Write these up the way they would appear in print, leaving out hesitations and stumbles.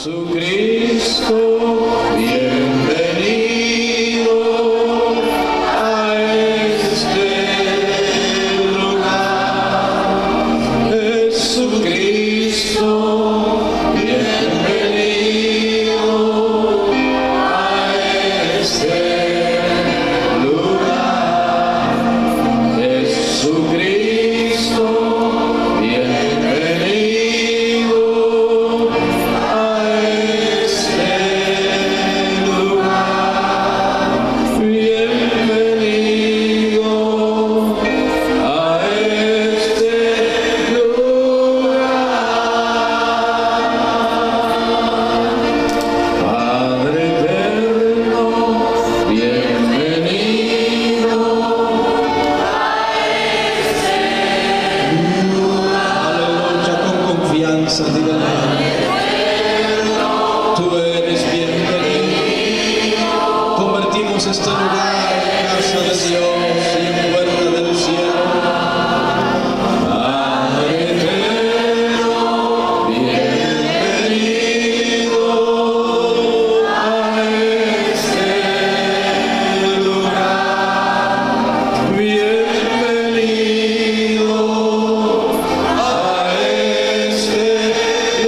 Jesucristo, bienvenido a este lugar. Jesucristo, bienvenido a este lugar. Jesucristo, bienvenido a este lugar. Bienvenido a este lugar. Padre eterno, bienvenido a este lugar. Aleluya, con confianza, dígale. Tú eres bienvenido. Convertimos este lugar en casa de Dios y en puerta del cielo. Padre eterno, bienvenido a este lugar. Bienvenido a este lugar.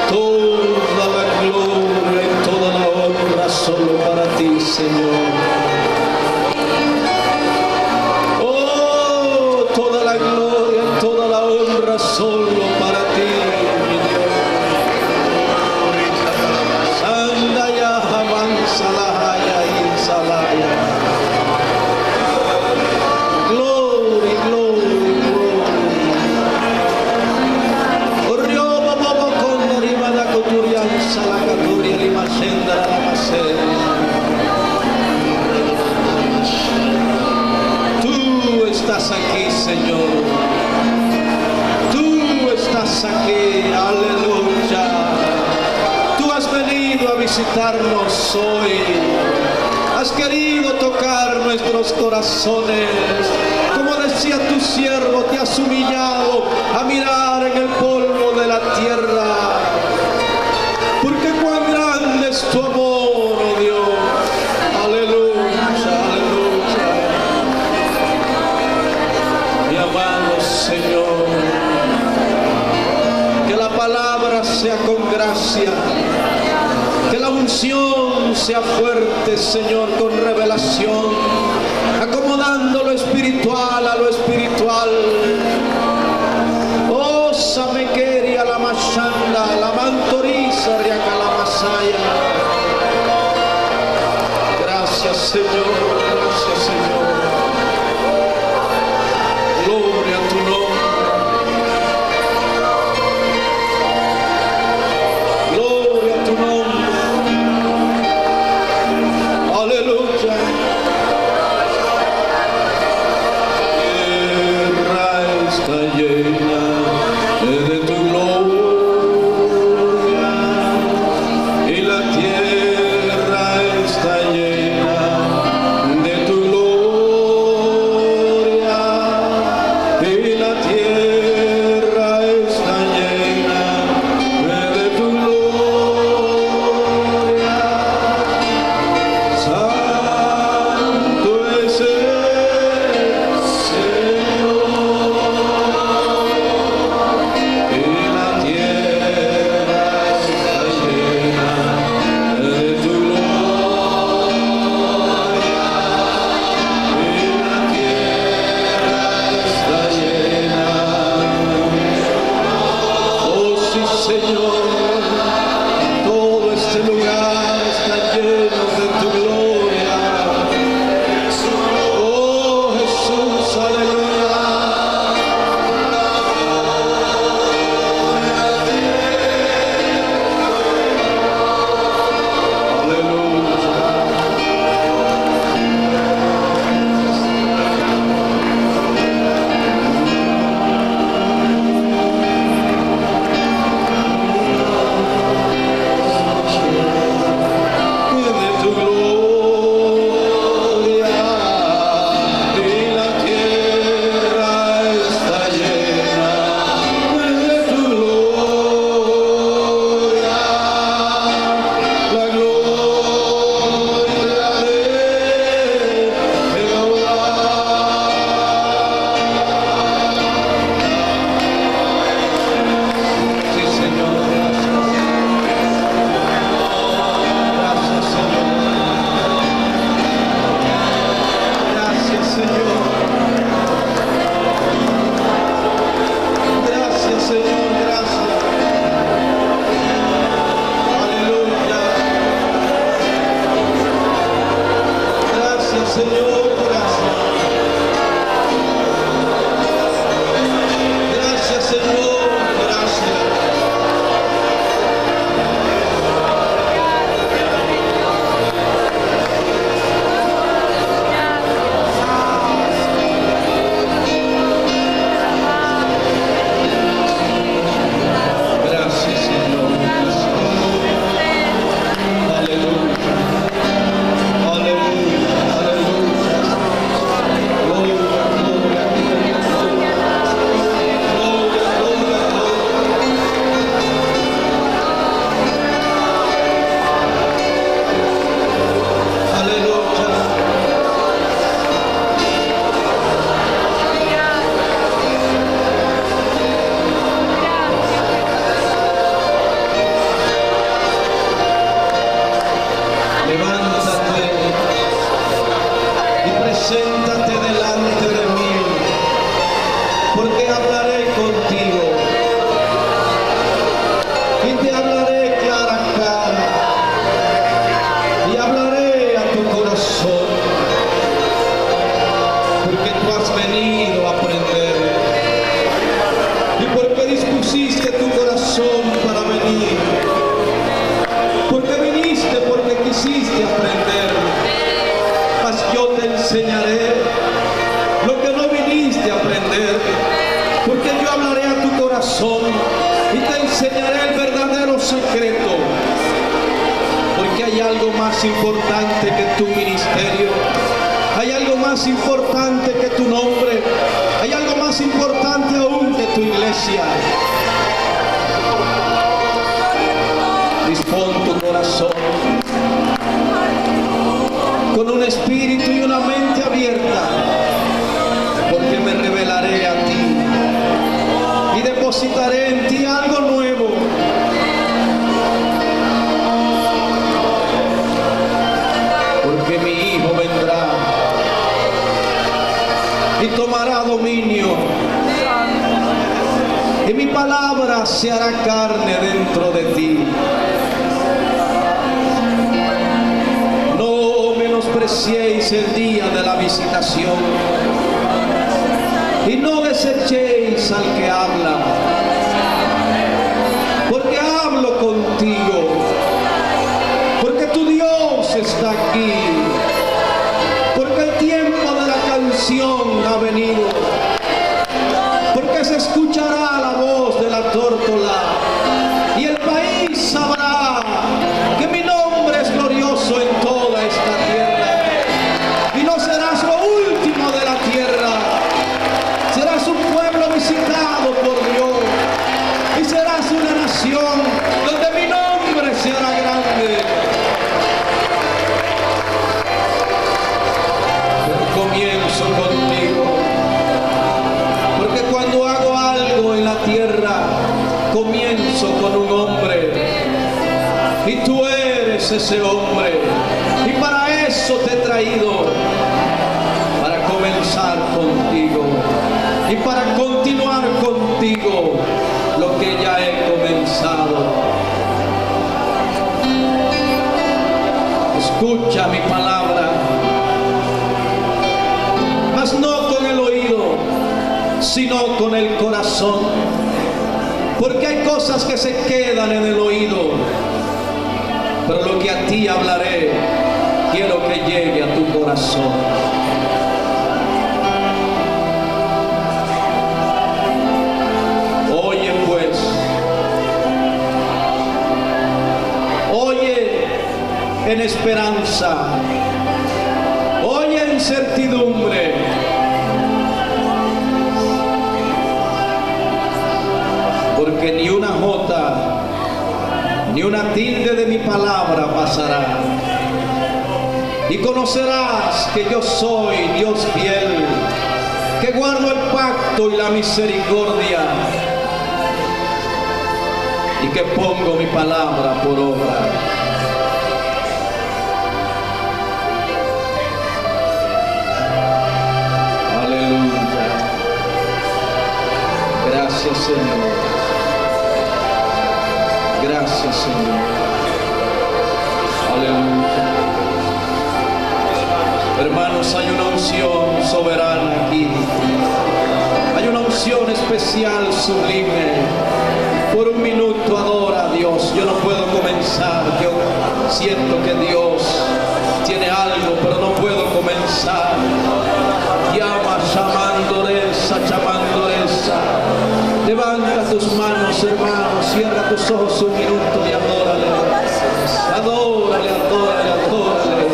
Toda la gloria y toda la honra solo para ti, Señor. Oh, toda la gloria y toda la honra solo para ti, mi Dios. Sandaya, avanzalaya y salaya. Glory, glory, glory. Orioba baba con rimada coturian salacaturia lima senda la masera. Tú estás aquí, Señor. Tú estás aquí, aleluya. Tú has venido a visitarnos hoy. Has querido tocar nuestros corazones. Como decía tu siervo, te has humillado a mirar en el polvo de la tierra. Porque cuán grande es tu amor, oh Dios. Aleluya, aleluya. Mi amado Señor, que la palabra sea con gracia. Que la unción sea fuerte, Señor, con revelación, acomodando lo espiritual a lo espiritual. Oh, Samequeri a la Mashanda, la Mantoriza, Riaca la Masaya. Gracias, Señor, gracias, Señor. Señor, gracias. Gracias, Señor, gracias. Gracias, Señor. Aleluya. Aleluya. Aleluya. Gloria, gloria, gloria. Gloria, gloria, gloria. Aleluya. Levántate y preséntate delante de mí, porque hablaré contigo y te hablaré cara a cara y hablaré a tu corazón, porque tú has venido a aprender y porque dispusiste tu corazón para venir. Porque viniste, porque quisiste aprender, mas yo te enseñaré lo que no viniste a aprender, porque yo hablaré a tu corazón y te enseñaré el verdadero secreto, porque hay algo más importante que tu ministerio, hay algo más importante que tu nombre, hay algo más importante aún que tu iglesia. Dispón tu corazón con un espíritu y una mente abierta, porque me revelaré a ti y depositaré en ti algo nuevo. Porque mi Hijo vendrá y tomará dominio, y mi palabra se hará carne dentro de ti. No menospreciéis el día de la visitación y no desechéis al que habla, porque hablo contigo, porque tu Dios está aquí, porque el tiempo de la canción ha venido, porque se escuchará la voz de la tórtola y el país sabrá que mi nombre es glorioso en toda esta tierra, y no serás lo último de la tierra, serás un pueblo visitado por Dios y serás una nación donde mi nombre se hará grande. Pero comienzo contigo, porque cuando hago algo en la tierra, comienzo con un hombre, y tú eres ese hombre, y para eso te he traído, para comenzar contigo y para continuar contigo lo que ya he comenzado. Escucha mi palabra, mas no con el oído, sino con el corazón, porque hay cosas que se quedan en el oído, pero lo que a ti hablaré quiero que llegue a tu corazón. Oye pues, oye en esperanza, oye en certidumbre, porque ni una jota ni una tilde de mi palabra pasará, y conocerás que yo soy Dios fiel, que guardo el pacto y la misericordia, y que pongo mi palabra por obra. Aleluya. Gracias, Señor. Gracias, Señor. Aleluya. Hermanos, hay una unción soberana aquí. Hay una unción especial, sublime. Por un minuto adora a Dios. Yo no puedo comenzar. Yo siento que Dios tiene algo, pero no puedo comenzar. Llama, chamandoresa, chamandoresa. Levanta tus manos, hermanos. Cierra tus ojos un minuto y adórale. Adórale, adórale, adórale.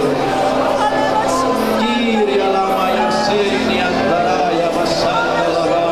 Giri alama ya seni andaraya masanda lava.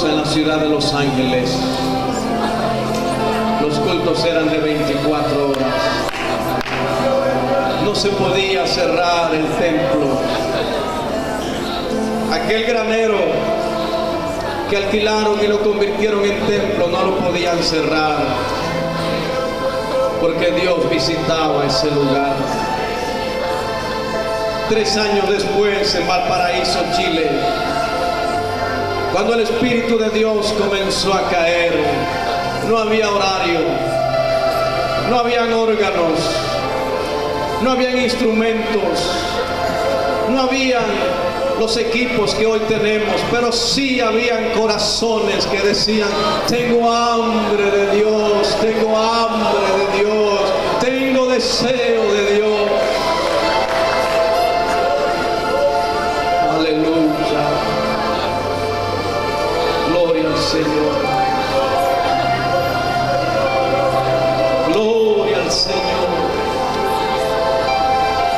En la ciudad de Los Ángeles, los cultos eran de 24 horas. No se podía cerrar el templo. Aquel granero que alquilaron y lo convirtieron en templo no lo podían cerrar, porque Dios visitaba ese lugar. 3 años después, en Valparaíso, Chile, cuando el Espíritu de Dios comenzó a caer, no había horario, no habían órganos, no habían instrumentos, no habían los equipos que hoy tenemos, pero sí habían corazones que decían: tengo hambre de Dios, tengo hambre de Dios, tengo deseo de Dios. Aleluya. Gloria al Señor. Gloria al Señor.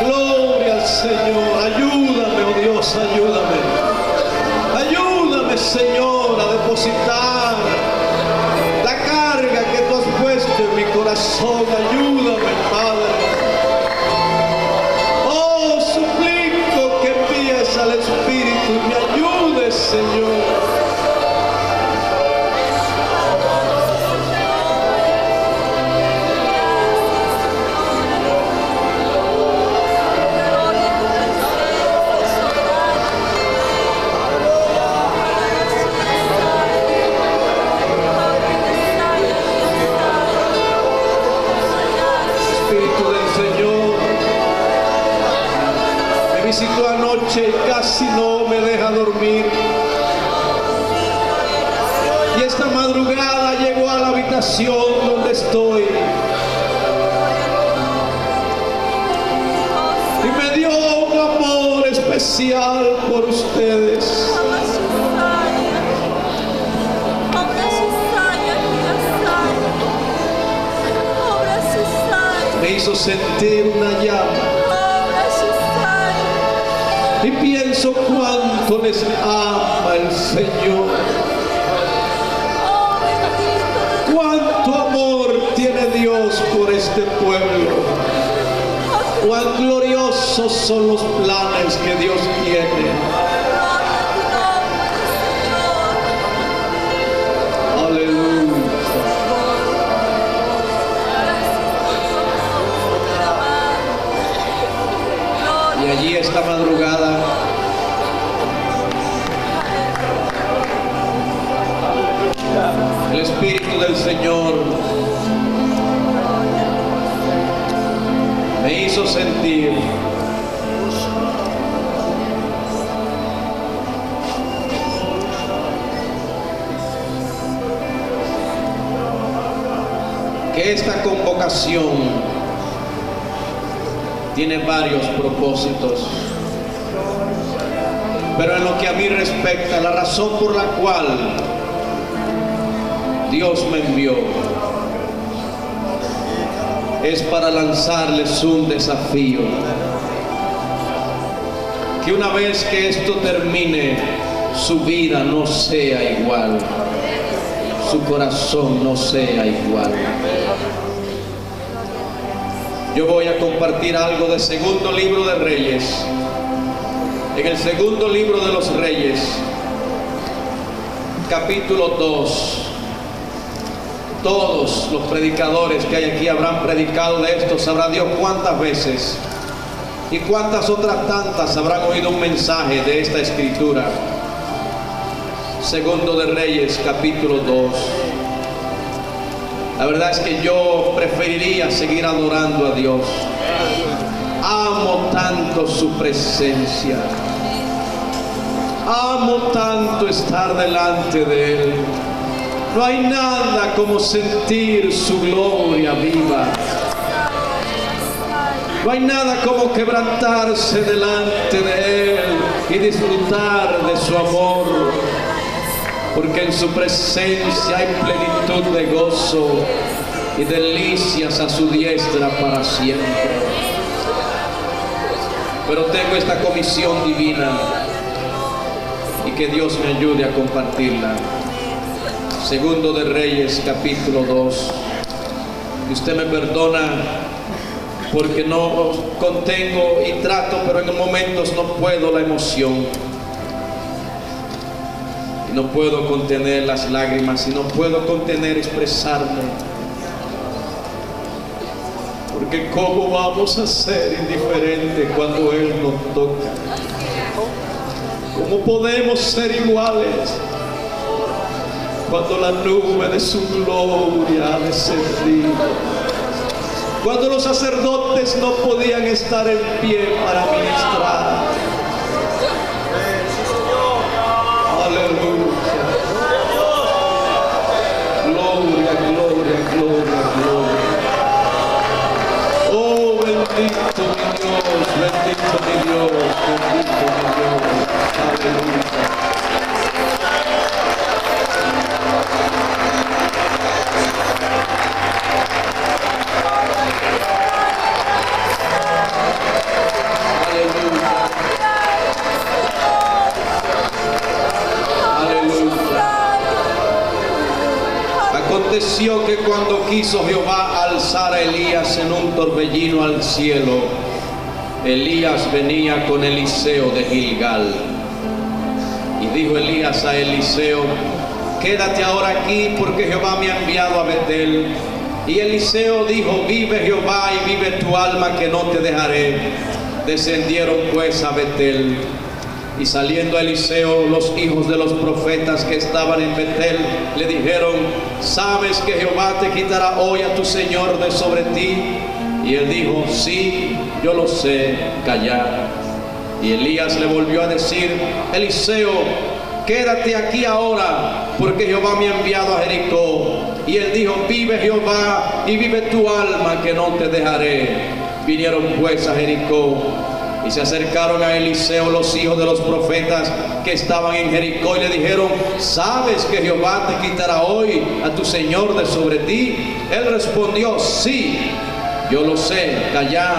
Gloria Ayúdame, Señor, a depositar la carga que tú has puesto en mi corazón. Ayúdame, Padre. Oh, suplico que envíes al Espíritu y me ayudes, Señor. Visitó anoche y casi no me deja dormir. Y esta madrugada llegó a la habitación donde estoy y me dio un amor especial por ustedes. Me hizo sentir una llama. Y pienso cuánto les ama el Señor. Cuánto amor tiene Dios por este pueblo. Cuán gloriosos son los planes que Dios tiene. Aleluya. Y allí esta madrugada el Espíritu del Señor me hizo sentir que esta convocación tiene varios propósitos, pero en lo que a mí respecta, la razón por la cual Dios me envió es para lanzarles un desafío, que una vez que esto termine, su vida no sea igual, su corazón no sea igual. Yo voy a compartir algo del segundo libro de Reyes. En el segundo libro de los Reyes, capítulo 2. Todos los predicadores que hay aquí habrán predicado de esto, sabrá Dios cuántas veces y cuántas otras tantas habrán oído un mensaje de esta escritura. Segundo de Reyes, capítulo 2. La verdad es que yo preferiría seguir adorando a Dios. Amo tanto su presencia. Amo tanto estar delante de Él. No hay nada como sentir su gloria viva. No hay nada como quebrantarse delante de Él y disfrutar de su amor. Porque en su presencia hay plenitud de gozo y delicias a su diestra para siempre. Pero tengo esta comisión divina y que Dios me ayude a compartirla. Segundo de Reyes, capítulo 2. Y usted me perdona porque no contengo y trato, pero en momentos no puedo la emoción. No puedo contener las lágrimas y no puedo contener expresarme. Porque ¿cómo vamos a ser indiferentes cuando Él nos toca? ¿Cómo podemos ser iguales cuando la nube de su gloria ha descendido? Cuando los sacerdotes no podían estar en pie para ministrar. Aleluya. Gloria, gloria, gloria, gloria. Oh, bendito mi Dios, bendito mi Dios, bendito mi Dios. Aleluya. Aleluya. aconteció que cuando quiso Jehová alzar a Elías en un torbellino al cielo, Elías venía con Eliseo de Gilgal. Y dijo Elías a Eliseo: quédate ahora aquí, porque Jehová me ha enviado a Betel. Y Eliseo dijo: vive Jehová y vive tu alma, que no te dejaré. Descendieron pues a Betel. Y saliendo Eliseo, los hijos de los profetas que estaban en Betel le dijeron: ¿sabes que Jehová te quitará hoy a tu señor de sobre ti? Y él dijo: sí, yo lo sé, callad. Y Elías le volvió a decir: Eliseo, quédate aquí ahora, porque Jehová me ha enviado a Jericó. Y él dijo: vive Jehová y vive tu alma, que no te dejaré. Vinieron pues a Jericó. Y se acercaron a Eliseo los hijos de los profetas que estaban en Jericó y le dijeron: ¿sabes que Jehová te quitará hoy a tu señor de sobre ti? Él respondió: sí, yo lo sé, callad.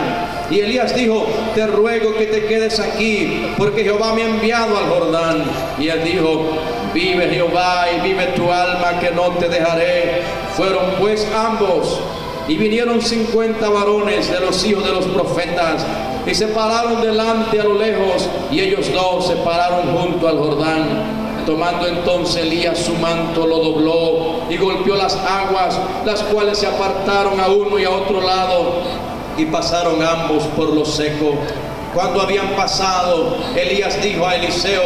Y Elías dijo: te ruego que te quedes aquí, porque Jehová me ha enviado al Jordán. Y él dijo: vive Jehová y vive tu alma, que no te dejaré. Fueron pues ambos, y vinieron 50 varones de los hijos de los profetas, y se pararon delante a lo lejos, y ellos dos se pararon junto al Jordán. Tomando entonces Elías su manto, lo dobló y golpeó las aguas, las cuales se apartaron a uno y a otro lado, y pasaron ambos por lo seco. Cuando habían pasado, Elías dijo a Eliseo: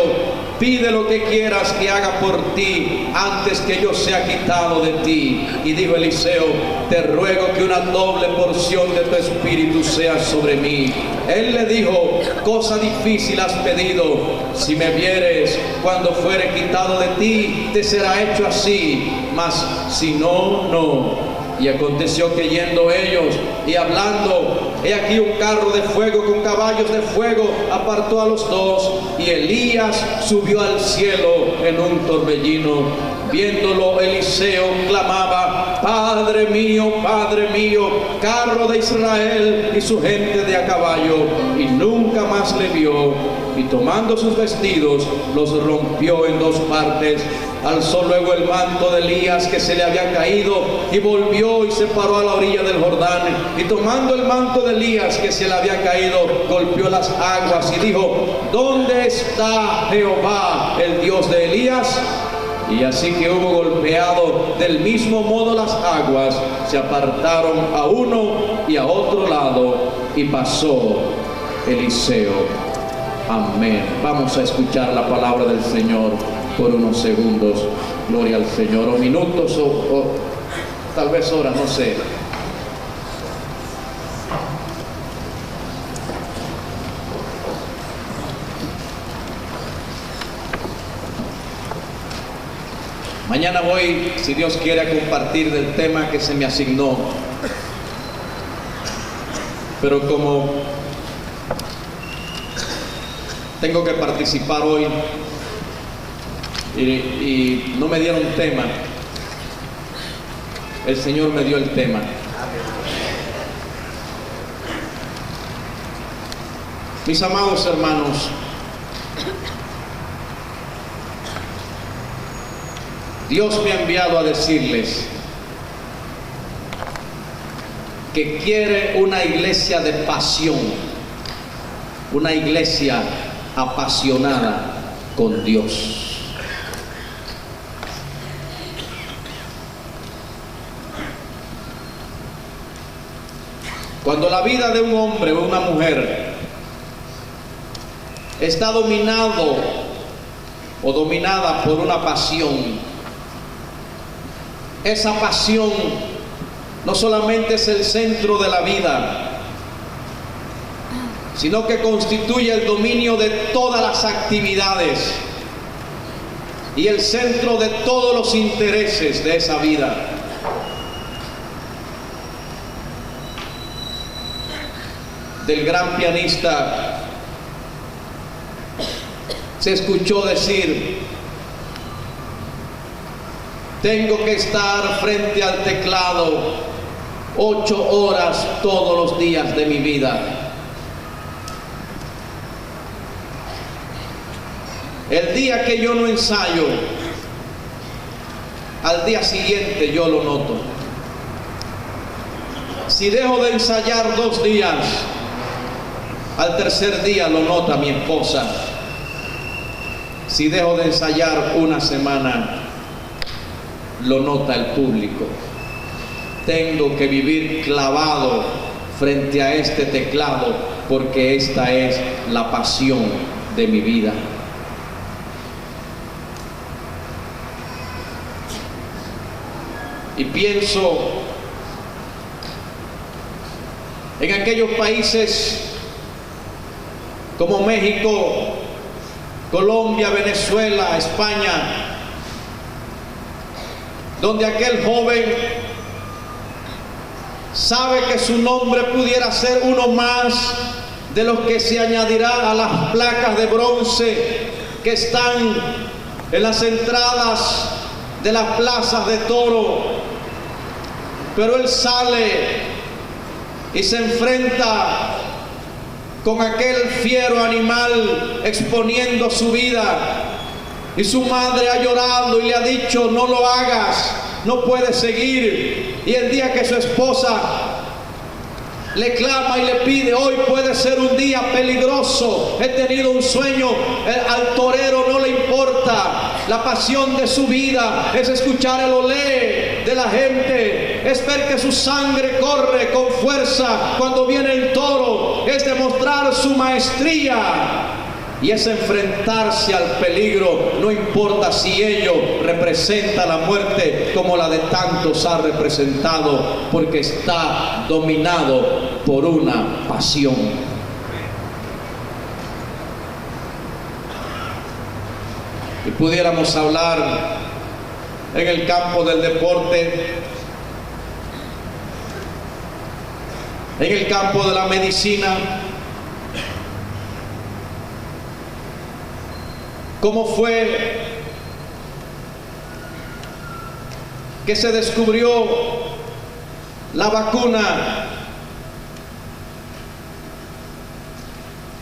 pide lo que quieras que haga por ti, antes que yo sea quitado de ti. Y dijo Eliseo: te ruego que una doble porción de tu espíritu sea sobre mí. Él le dijo: cosa difícil has pedido. Si me vieres cuando fuere quitado de ti, te será hecho así, mas si no, no. Y aconteció que yendo ellos y hablando, he aquí un carro de fuego con caballos de fuego apartó a los dos, y Elías subió al cielo en un torbellino. Viéndolo, Eliseo clamaba: Padre mío, carro de Israel y su gente de a caballo. Y nunca más le vio. Y tomando sus vestidos, los rompió en dos partes. Alzó luego el manto de Elías que se le había caído, y volvió y se paró a la orilla del Jordán. Y tomando el manto de Elías que se le había caído, golpeó las aguas y dijo: ¿dónde está Jehová, el Dios de Elías? Y así que hubo golpeado del mismo modo las aguas, se apartaron a uno y a otro lado, y pasó Eliseo. Amén. Vamos a escuchar la palabra del Señor por unos segundos. Gloria al Señor, o minutos, o tal vez horas, no sé. Mañana voy, si Dios quiere, a compartir del tema que se me asignó. Pero como tengo que participar hoy y no me dieron tema, el Señor me dio el tema. Mis amados hermanos, Dios me ha enviado a decirles que quiere una iglesia de pasión, una iglesia apasionada con Dios. Cuando la vida de un hombre o una mujer está dominado o dominada por una pasión, esa pasión no solamente es el centro de la vida, sino que constituye el dominio de todas las actividades y el centro de todos los intereses de esa vida. Del gran pianista se escuchó decir: tengo que estar frente al teclado 8 horas todos los días de mi vida. El día que yo no ensayo, al día siguiente yo lo noto. Si dejo de ensayar 2 días, al tercer día lo nota mi esposa. Si dejo de ensayar 1 semana, lo nota el público. Tengo que vivir clavado frente a este teclado porque esta es la pasión de mi vida. Y pienso en aquellos países como México, Colombia, Venezuela, España, donde aquel joven sabe que su nombre pudiera ser uno más de los que se añadirá a las placas de bronce que están en las entradas de las plazas de toro, pero él sale y se enfrenta con aquel fiero animal exponiendo su vida, y su madre ha llorado y le ha dicho: no lo hagas, no puedes seguir. Y el día que su esposa le clama y le pide: hoy puede ser un día peligroso, he tenido un sueño, al torero no le importa, la pasión de su vida es escuchar el olé de la gente, es ver que su sangre corre con fuerza cuando viene el toro, es demostrar su maestría y es enfrentarse al peligro, no importa si ello representa la muerte como la de tantos ha representado, porque está dominado por una pasión. Y pudiéramos hablar en el campo del deporte, en el campo de la medicina, cómo fue que se descubrió la vacuna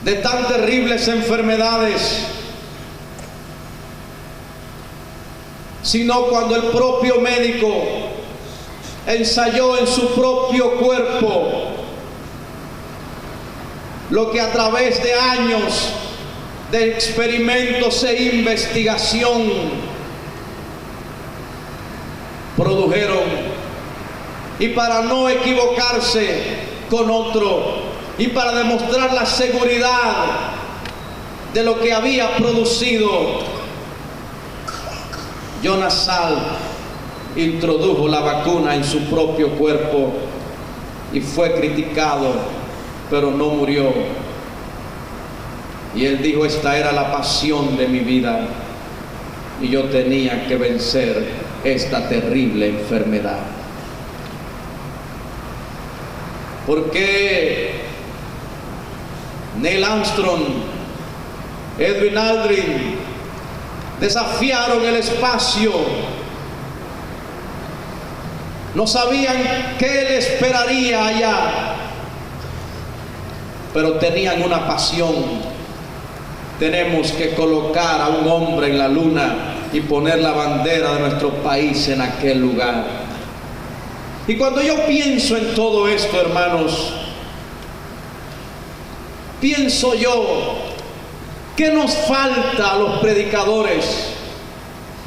de tan terribles enfermedades, sino cuando el propio médico ensayó en su propio cuerpo lo que a través de años de experimentos e investigación produjeron, y para no equivocarse con otro y para demostrar la seguridad de lo que había producido, Jonas Salk introdujo la vacuna en su propio cuerpo y fue criticado, pero no murió. Y él dijo: esta era la pasión de mi vida y yo tenía que vencer esta terrible enfermedad. ¿Por qué Neil Armstrong, Edwin Aldrin desafiaron el espacio? No sabían qué le esperaría allá, pero tenían una pasión. Tenemos que colocar a un hombre en la luna y poner la bandera de nuestro país en aquel lugar. Y cuando yo pienso en todo esto, hermanos, pienso yo: ¿qué nos falta a los predicadores?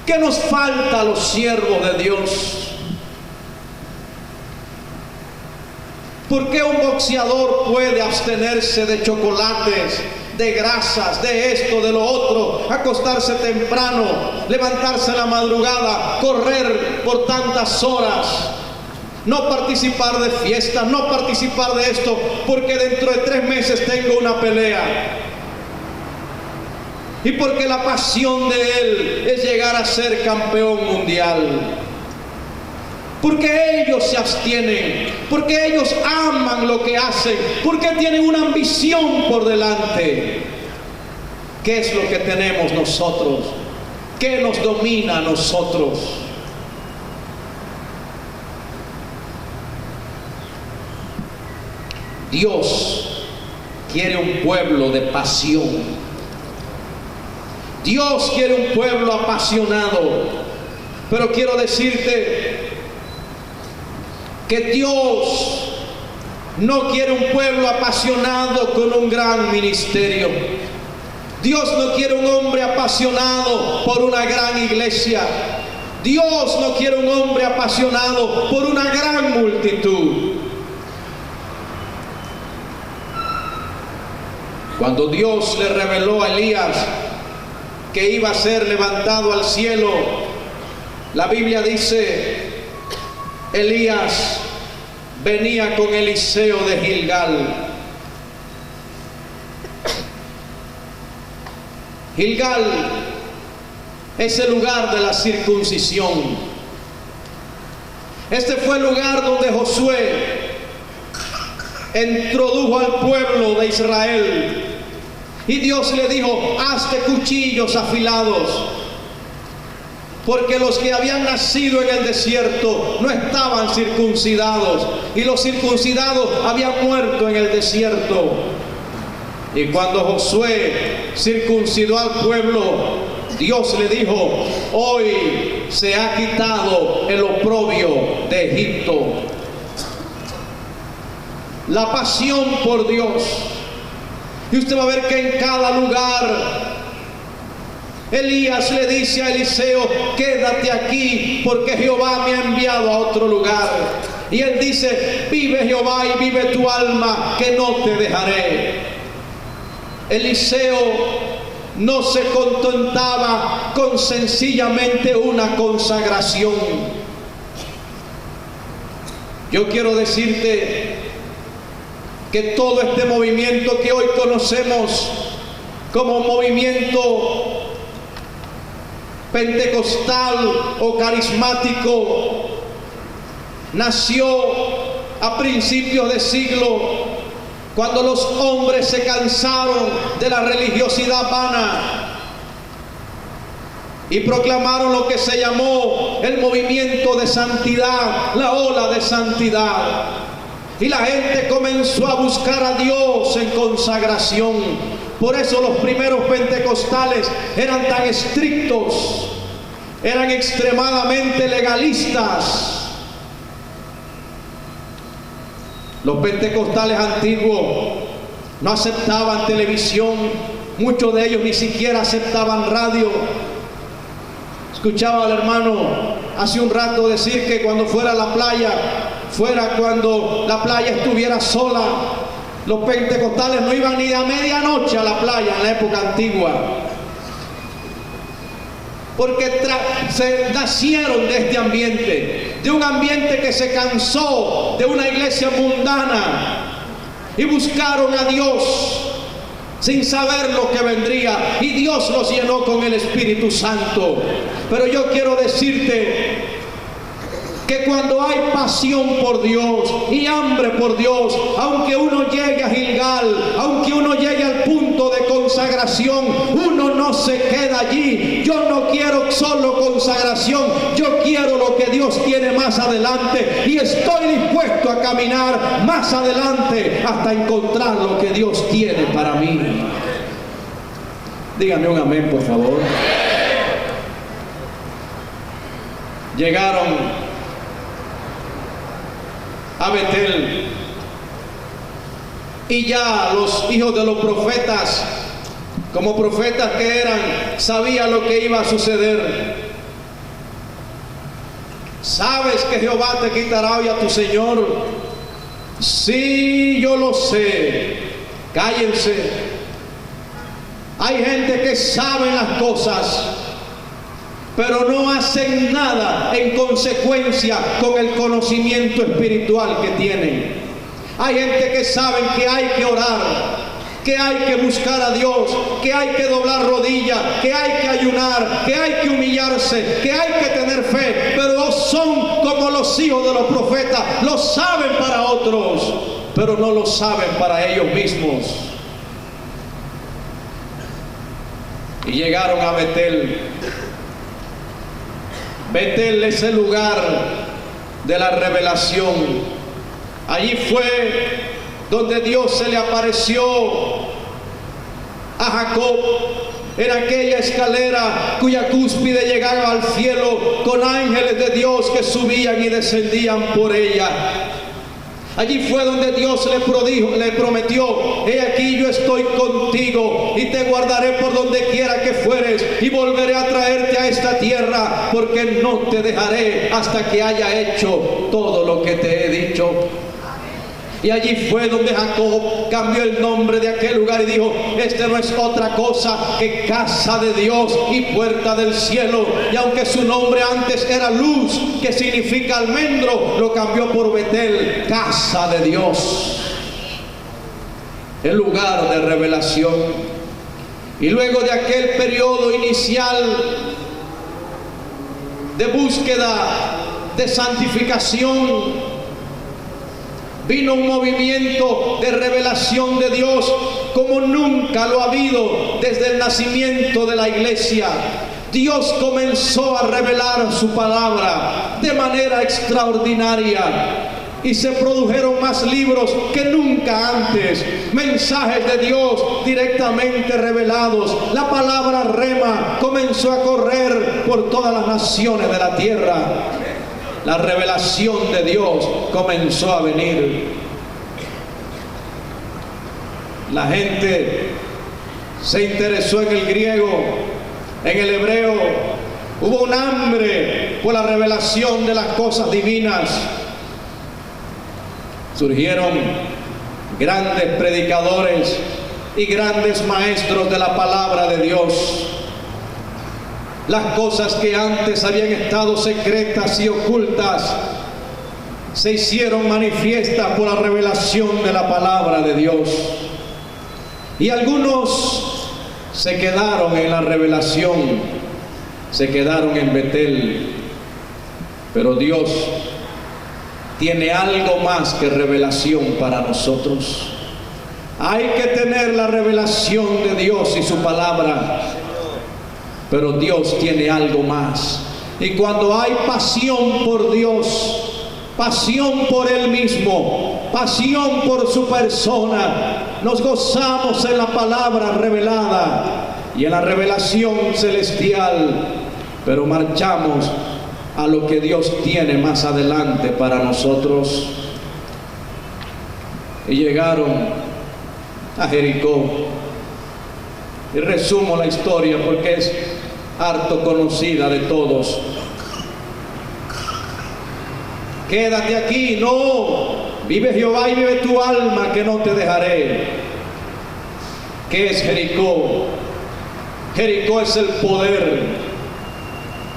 ¿Qué nos falta a los siervos de Dios? ¿Por qué un boxeador puede abstenerse de chocolates, de grasas, de esto, de lo otro, acostarse temprano, levantarse en la madrugada, correr por tantas horas, no participar de fiestas, no participar de esto, porque dentro de 3 meses tengo una pelea? Y porque la pasión de él es llegar a ser campeón mundial. Porque ellos se abstienen, porque ellos aman lo que hacen, porque tienen una ambición por delante. ¿Qué es lo que tenemos nosotros? ¿Qué nos domina a nosotros? Dios quiere un pueblo de pasión. Dios quiere un pueblo apasionado. Pero quiero decirte que Dios no quiere un pueblo apasionado con un gran ministerio. Dios no quiere un hombre apasionado por una gran iglesia. Dios no quiere un hombre apasionado por una gran multitud. Cuando Dios le reveló a Elías que iba a ser levantado al cielo, la Biblia dice, Elías venía con Eliseo de Gilgal. Gilgal es el lugar de la circuncisión. Este fue el lugar donde Josué introdujo al pueblo de Israel. Y Dios le dijo, hazte cuchillos afilados, porque los que habían nacido en el desierto no estaban circuncidados, y los circuncidados habían muerto en el desierto. Y cuando Josué circuncidó al pueblo, Dios le dijo, hoy se ha quitado el oprobio de Egipto. La pasión por Dios. Y usted va a ver que en cada lugar Elías le dice a Eliseo, quédate aquí porque Jehová me ha enviado a otro lugar. Y él dice, vive Jehová y vive tu alma, que no te dejaré. Eliseo no se contentaba con sencillamente una consagración. Yo quiero decirte que todo este movimiento que hoy conocemos como movimiento pentecostal o carismático nació a principios de siglo, cuando los hombres se cansaron de la religiosidad vana y proclamaron lo que se llamó el movimiento de santidad, la ola de santidad. Y la gente comenzó a buscar a Dios en consagración. Por eso los primeros pentecostales eran tan estrictos, eran extremadamente legalistas. Los pentecostales antiguos no aceptaban televisión, muchos de ellos ni siquiera aceptaban radio. Escuchaba al hermano hace un rato decir que cuando fuera a la playa, fuera cuando la playa estuviera sola. Los pentecostales no iban ni a medianoche a la playa en la época antigua, porque se nacieron de este ambiente, de un ambiente que se cansó de una iglesia mundana y buscaron a Dios sin saber lo que vendría, y Dios los llenó con el Espíritu Santo. Pero yo quiero decirte que cuando hay pasión por Dios y hambre por Dios, aunque uno llegue a Gilgal, aunque uno llegue al punto de consagración, uno no se queda allí. Yo no quiero solo consagración, yo quiero lo que Dios tiene más adelante, y estoy dispuesto a caminar más adelante hasta encontrar lo que Dios tiene para mí. Díganme un amén, por favor. Llegaron a Betel, y ya los hijos de los profetas, como profetas que eran, sabían lo que iba a suceder. ¿Sabes que Jehová te quitará hoy a tu Señor? Sí, yo lo sé. Cállense. Hay gente que sabe las cosas, pero no hacen nada en consecuencia con el conocimiento espiritual que tienen. Hay gente que sabe que hay que orar, que hay que buscar a Dios, que hay que doblar rodillas, que hay que ayunar, que hay que humillarse, que hay que tener fe, pero no son como los hijos de los profetas. Lo saben para otros, pero no lo saben para ellos mismos. Y llegaron a Betel. Betel es el lugar de la revelación. Allí fue donde Dios se le apareció a Jacob en aquella escalera cuya cúspide llegaba al cielo, con ángeles de Dios que subían y descendían por ella. Allí fue donde Dios le prometió: he aquí yo estoy contigo y te guardaré por donde quiera que fueres, y volveré a traerte a esta tierra, porque no te dejaré hasta que haya hecho todo lo que te he dicho. Y allí fue donde Jacob cambió el nombre de aquel lugar y dijo: este no es otra cosa que casa de Dios y puerta del cielo. Y aunque su nombre antes era Luz, que significa almendro, lo cambió por Betel, casa de Dios, el lugar de revelación. Y luego de aquel periodo inicial de búsqueda, de santificación, vino un movimiento de revelación de Dios como nunca lo ha habido desde el nacimiento de la iglesia. Dios comenzó a revelar su palabra de manera extraordinaria y se produjeron más libros que nunca antes, mensajes de Dios directamente revelados. La palabra rema comenzó a correr por todas las naciones de la tierra. La revelación de Dios comenzó a venir. La gente se interesó en el griego, en el hebreo. Hubo un hambre por la revelación de las cosas divinas. Surgieron grandes predicadores y grandes maestros de la palabra de Dios. Las cosas que antes habían estado secretas y ocultas se hicieron manifiestas por la revelación de la palabra de Dios. Y algunos se quedaron en la revelación, se quedaron en Betel. Pero Dios tiene algo más que revelación para nosotros. Hay que tener la revelación de Dios y su palabra. Pero Dios tiene algo más. Y cuando hay pasión por Dios, pasión por Él mismo, pasión por su persona, nos gozamos en la palabra revelada y en la revelación celestial, pero marchamos a lo que Dios tiene más adelante para nosotros. Y llegaron a Jericó. Y resumo la historia porque es harto conocida de todos. Quédate aquí, no, vive Jehová y vive tu alma, que no te dejaré. ¿Qué es Jericó? Jericó es el poder.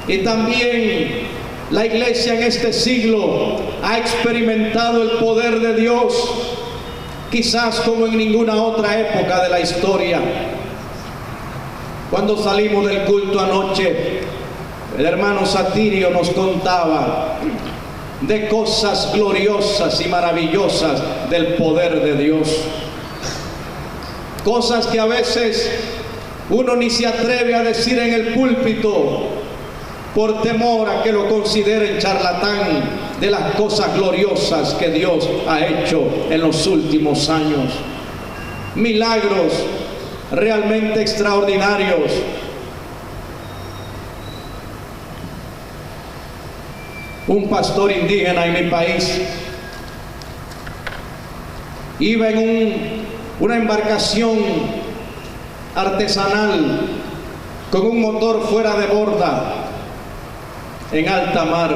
Y también la iglesia en este siglo ha experimentado el poder de Dios, quizás como en ninguna otra época de la historia. Cuando salimos del culto anoche, el hermano Satirio nos contaba de cosas gloriosas y maravillosas del poder de Dios. Cosas que a veces uno ni se atreve a decir en el púlpito por temor a que lo consideren charlatán de las cosas gloriosas que Dios ha hecho en los últimos años. Milagros realmente extraordinarios. Un pastor indígena en mi país iba en una embarcación artesanal con un motor fuera de borda en alta mar.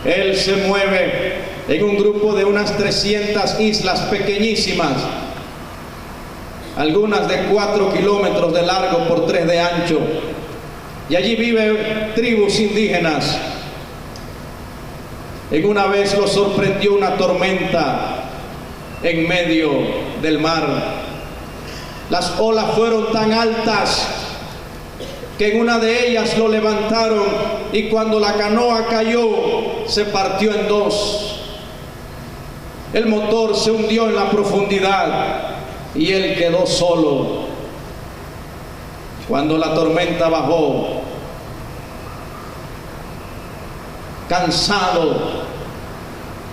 Él se mueve en un grupo de unas 300 islas pequeñísimas, algunas de 4 kilómetros de largo por 3 de ancho, y allí viven tribus indígenas. En una vez lo sorprendió una tormenta en medio del mar. Las olas fueron tan altas que en una de ellas lo levantaron, y cuando la canoa cayó se partió en dos. El motor se hundió en la profundidad y él quedó solo. Cuando la tormenta bajó, cansado,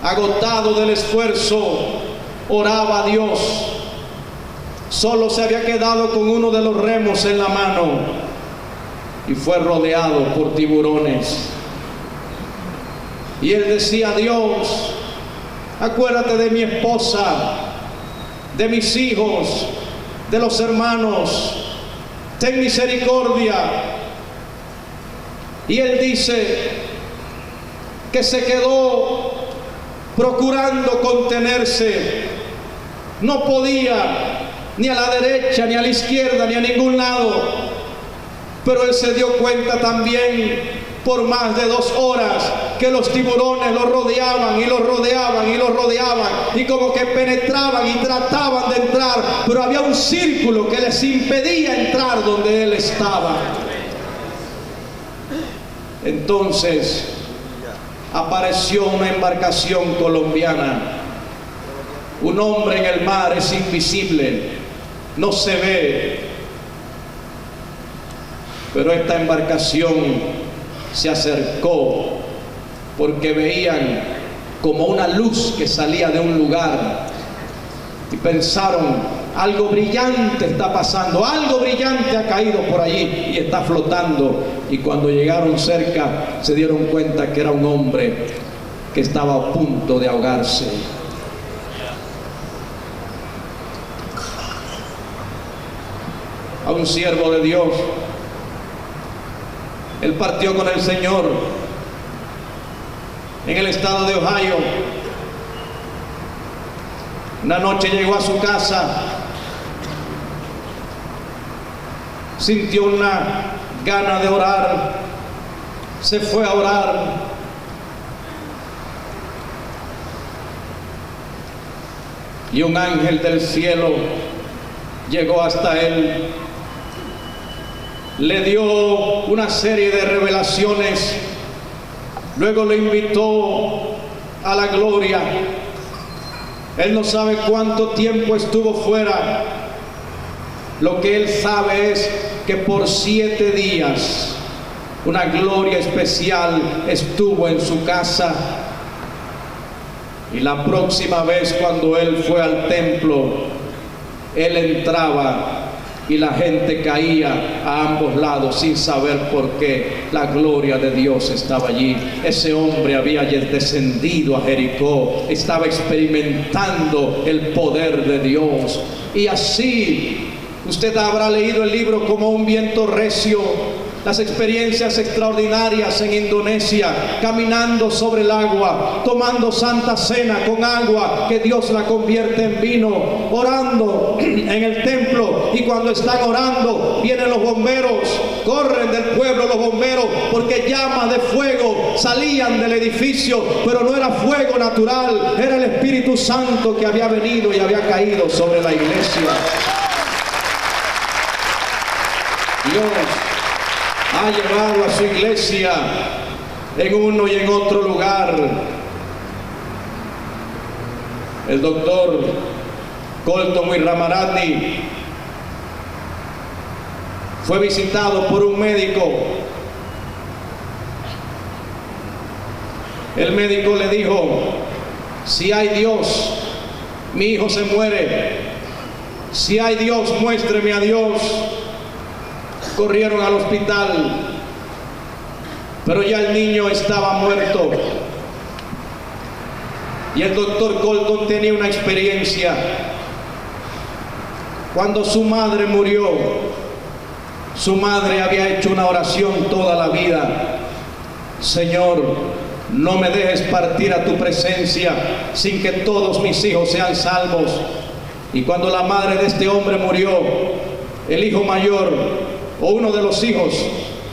agotado del esfuerzo, oraba a Dios. Solo se había quedado con uno de los remos en la mano y fue rodeado por tiburones. Y él decía: Dios, acuérdate de mi esposa, de mis hijos, de los hermanos, ten misericordia. Y él dice que se quedó procurando contenerse. No podía ni a la derecha, ni a la izquierda, ni a ningún lado. Pero él se dio cuenta también, por más de 2 horas, que los tiburones lo rodeaban y lo rodeaban y lo rodeaban, y como que penetraban y trataban de entrar, pero había un círculo que les impedía entrar donde él estaba. Entonces apareció una embarcación colombiana. Un hombre en el mar es invisible, no se ve, pero esta embarcación se acercó porque veían como una luz que salía de un lugar y pensaron: algo brillante está pasando, algo brillante ha caído por allí y está flotando. Y cuando llegaron cerca se dieron cuenta que era un hombre que estaba a punto de ahogarse. A un siervo de Dios, él partió con el Señor en el estado de Ohio. Una noche llegó a su casa, sintió una gana de orar, se fue a orar. Y un ángel del cielo llegó hasta él, le dio una serie de revelaciones, luego lo invitó a la gloria. Él no sabe cuánto tiempo estuvo fuera. Lo que él sabe es que por 7 días una gloria especial estuvo en su casa. Y la próxima vez cuando él fue al templo, él entraba y la gente caía a ambos lados sin saber por qué. La gloria de Dios estaba allí. Ese hombre había descendido a Jericó, estaba experimentando el poder de Dios. Y así, usted habrá leído el libro Como un viento recio, las experiencias extraordinarias en Indonesia, caminando sobre el agua, tomando santa cena con agua que Dios la convierte en vino, orando en el templo. Y cuando están orando, vienen los bomberos, corren del pueblo los bomberos, porque llamas de fuego salían del edificio, pero no era fuego natural, era el Espíritu Santo que había venido y había caído sobre la iglesia. Dios ha llevado a su iglesia en uno y en otro lugar. El doctor Colton Wiramarati fue visitado por un médico. El médico le dijo: si hay Dios, mi hijo se muere. Si hay Dios, muéstreme a Dios. Corrieron al hospital, pero ya el niño estaba muerto. Y el doctor Colton tenía una experiencia. Cuando su madre murió, su madre había hecho una oración toda la vida: Señor, no me dejes partir a tu presencia sin que todos mis hijos sean salvos. Y cuando la madre de este hombre murió, el hijo mayor o uno de los hijos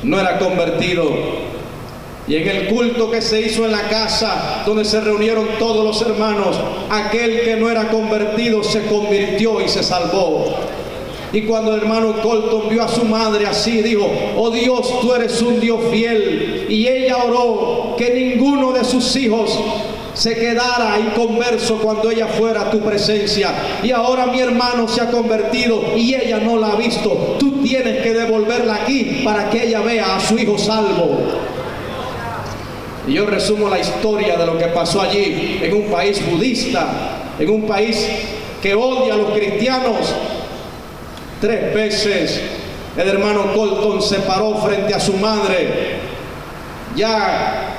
no era convertido. Y en el culto que se hizo en la casa donde se reunieron todos los hermanos, aquel que no era convertido se convirtió y se salvó. Y cuando el hermano Colton vio a su madre así, dijo: oh Dios, tú eres un Dios fiel. Y ella oró que ninguno de sus hijos se quedara inconverso cuando ella fuera a tu presencia. Y ahora mi hermano se ha convertido y ella no la ha visto. Tú tienes que devolverla aquí para que ella vea a su hijo salvo. Y yo resumo la historia de lo que pasó allí, en un país budista, en un país que odia a los cristianos. 3 veces el hermano Colton se paró frente a su madre, ya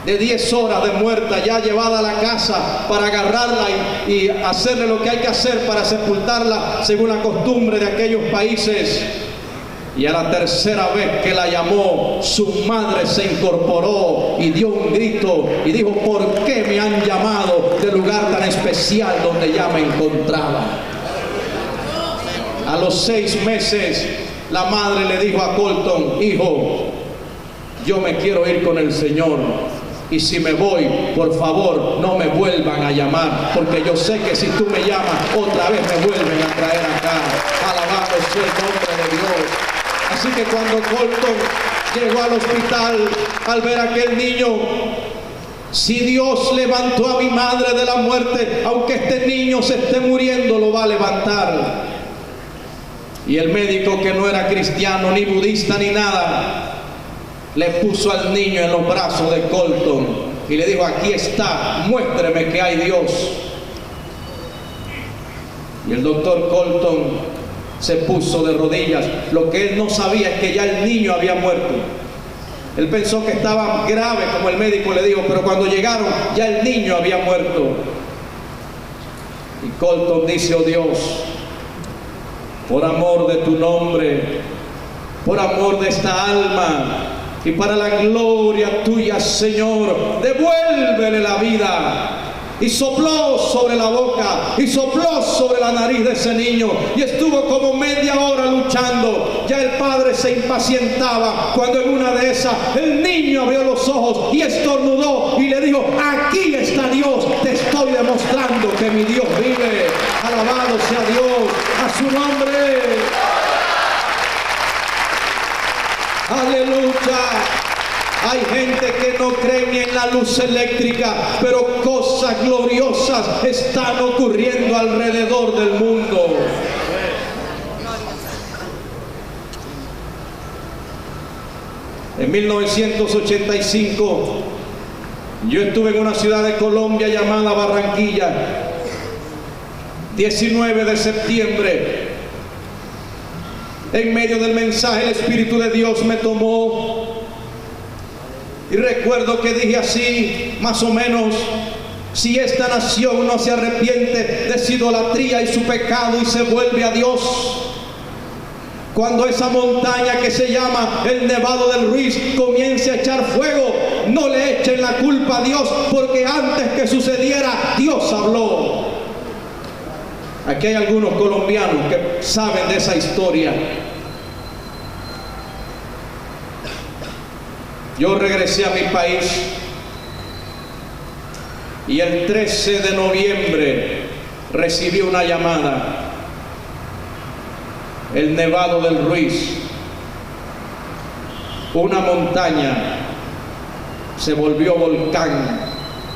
de 10 horas de muerta, ya llevada a la casa para agarrarla y hacerle lo que hay que hacer para sepultarla según la costumbre de aquellos países. Y a la 3ª vez que la llamó, su madre se incorporó y dio un grito y dijo: ¿por qué me han llamado del lugar tan especial donde ya me encontraba? A los 6 meses, la madre le dijo a Colton: hijo, yo me quiero ir con el Señor, y si me voy, por favor, no me vuelvan a llamar, porque yo sé que si tú me llamas, otra vez me vuelven a traer acá. Alabado sea el nombre de Dios. Así que cuando Colton llegó al hospital, al ver a aquel niño, si Dios levantó a mi madre de la muerte, aunque este niño se esté muriendo, lo va a levantar. Y el médico, que no era cristiano, ni budista, ni nada, le puso al niño en los brazos de Colton y le dijo: aquí está, muéstreme que hay Dios. Y el doctor Colton se puso de rodillas. Lo que él no sabía es que ya el niño había muerto. Él pensó que estaba grave, como el médico le dijo, pero cuando llegaron, ya el niño había muerto. Y Colton dice: oh Dios, por amor de tu nombre, por amor de esta alma, y para la gloria tuya, Señor, devuélvele la vida. Y sopló sobre la boca y sopló sobre la nariz de ese niño, y estuvo como media hora luchando. Ya el padre se impacientaba cuando en una de esas el niño abrió los ojos y estornudó y le dijo: aquí está Dios, te estoy demostrando que mi Dios vive. Alabado sea Dios, a su nombre. Aleluya. Hay gente que no cree ni en la luz eléctrica, pero cosas gloriosas están ocurriendo alrededor del mundo. En 1985, yo estuve en una ciudad de Colombia llamada Barranquilla. 19 de septiembre, en medio del mensaje, el Espíritu de Dios me tomó. Y recuerdo que dije así, más o menos: si esta nación no se arrepiente de su idolatría y su pecado y se vuelve a Dios, cuando esa montaña que se llama el Nevado del Ruiz comience a echar fuego, no le echen la culpa a Dios, porque antes que sucediera, Dios habló. Aquí hay algunos colombianos que saben de esa historia. Yo regresé a mi país y el 13 de noviembre recibí una llamada. El Nevado del Ruiz, una montaña, se volvió volcán,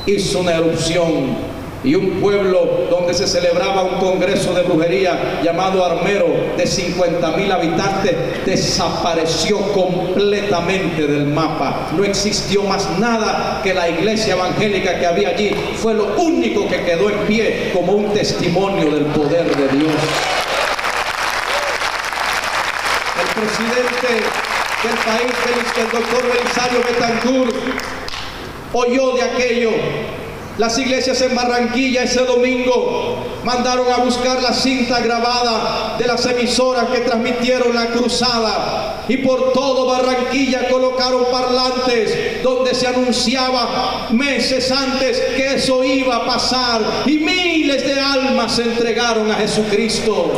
hizo una erupción, y un pueblo donde se celebraba un congreso de brujería llamado Armero, de 50.000 habitantes, desapareció completamente del mapa. No existió más nada que la iglesia evangélica que había allí. Fue lo único que quedó en pie como un testimonio del poder de Dios. El presidente del país, el doctor Belisario Betancourt, oyó de aquello. Las iglesias en Barranquilla ese domingo mandaron a buscar la cinta grabada de las emisoras que transmitieron la cruzada, y por todo Barranquilla colocaron parlantes donde se anunciaba meses antes que eso iba a pasar, y miles de almas se entregaron a Jesucristo.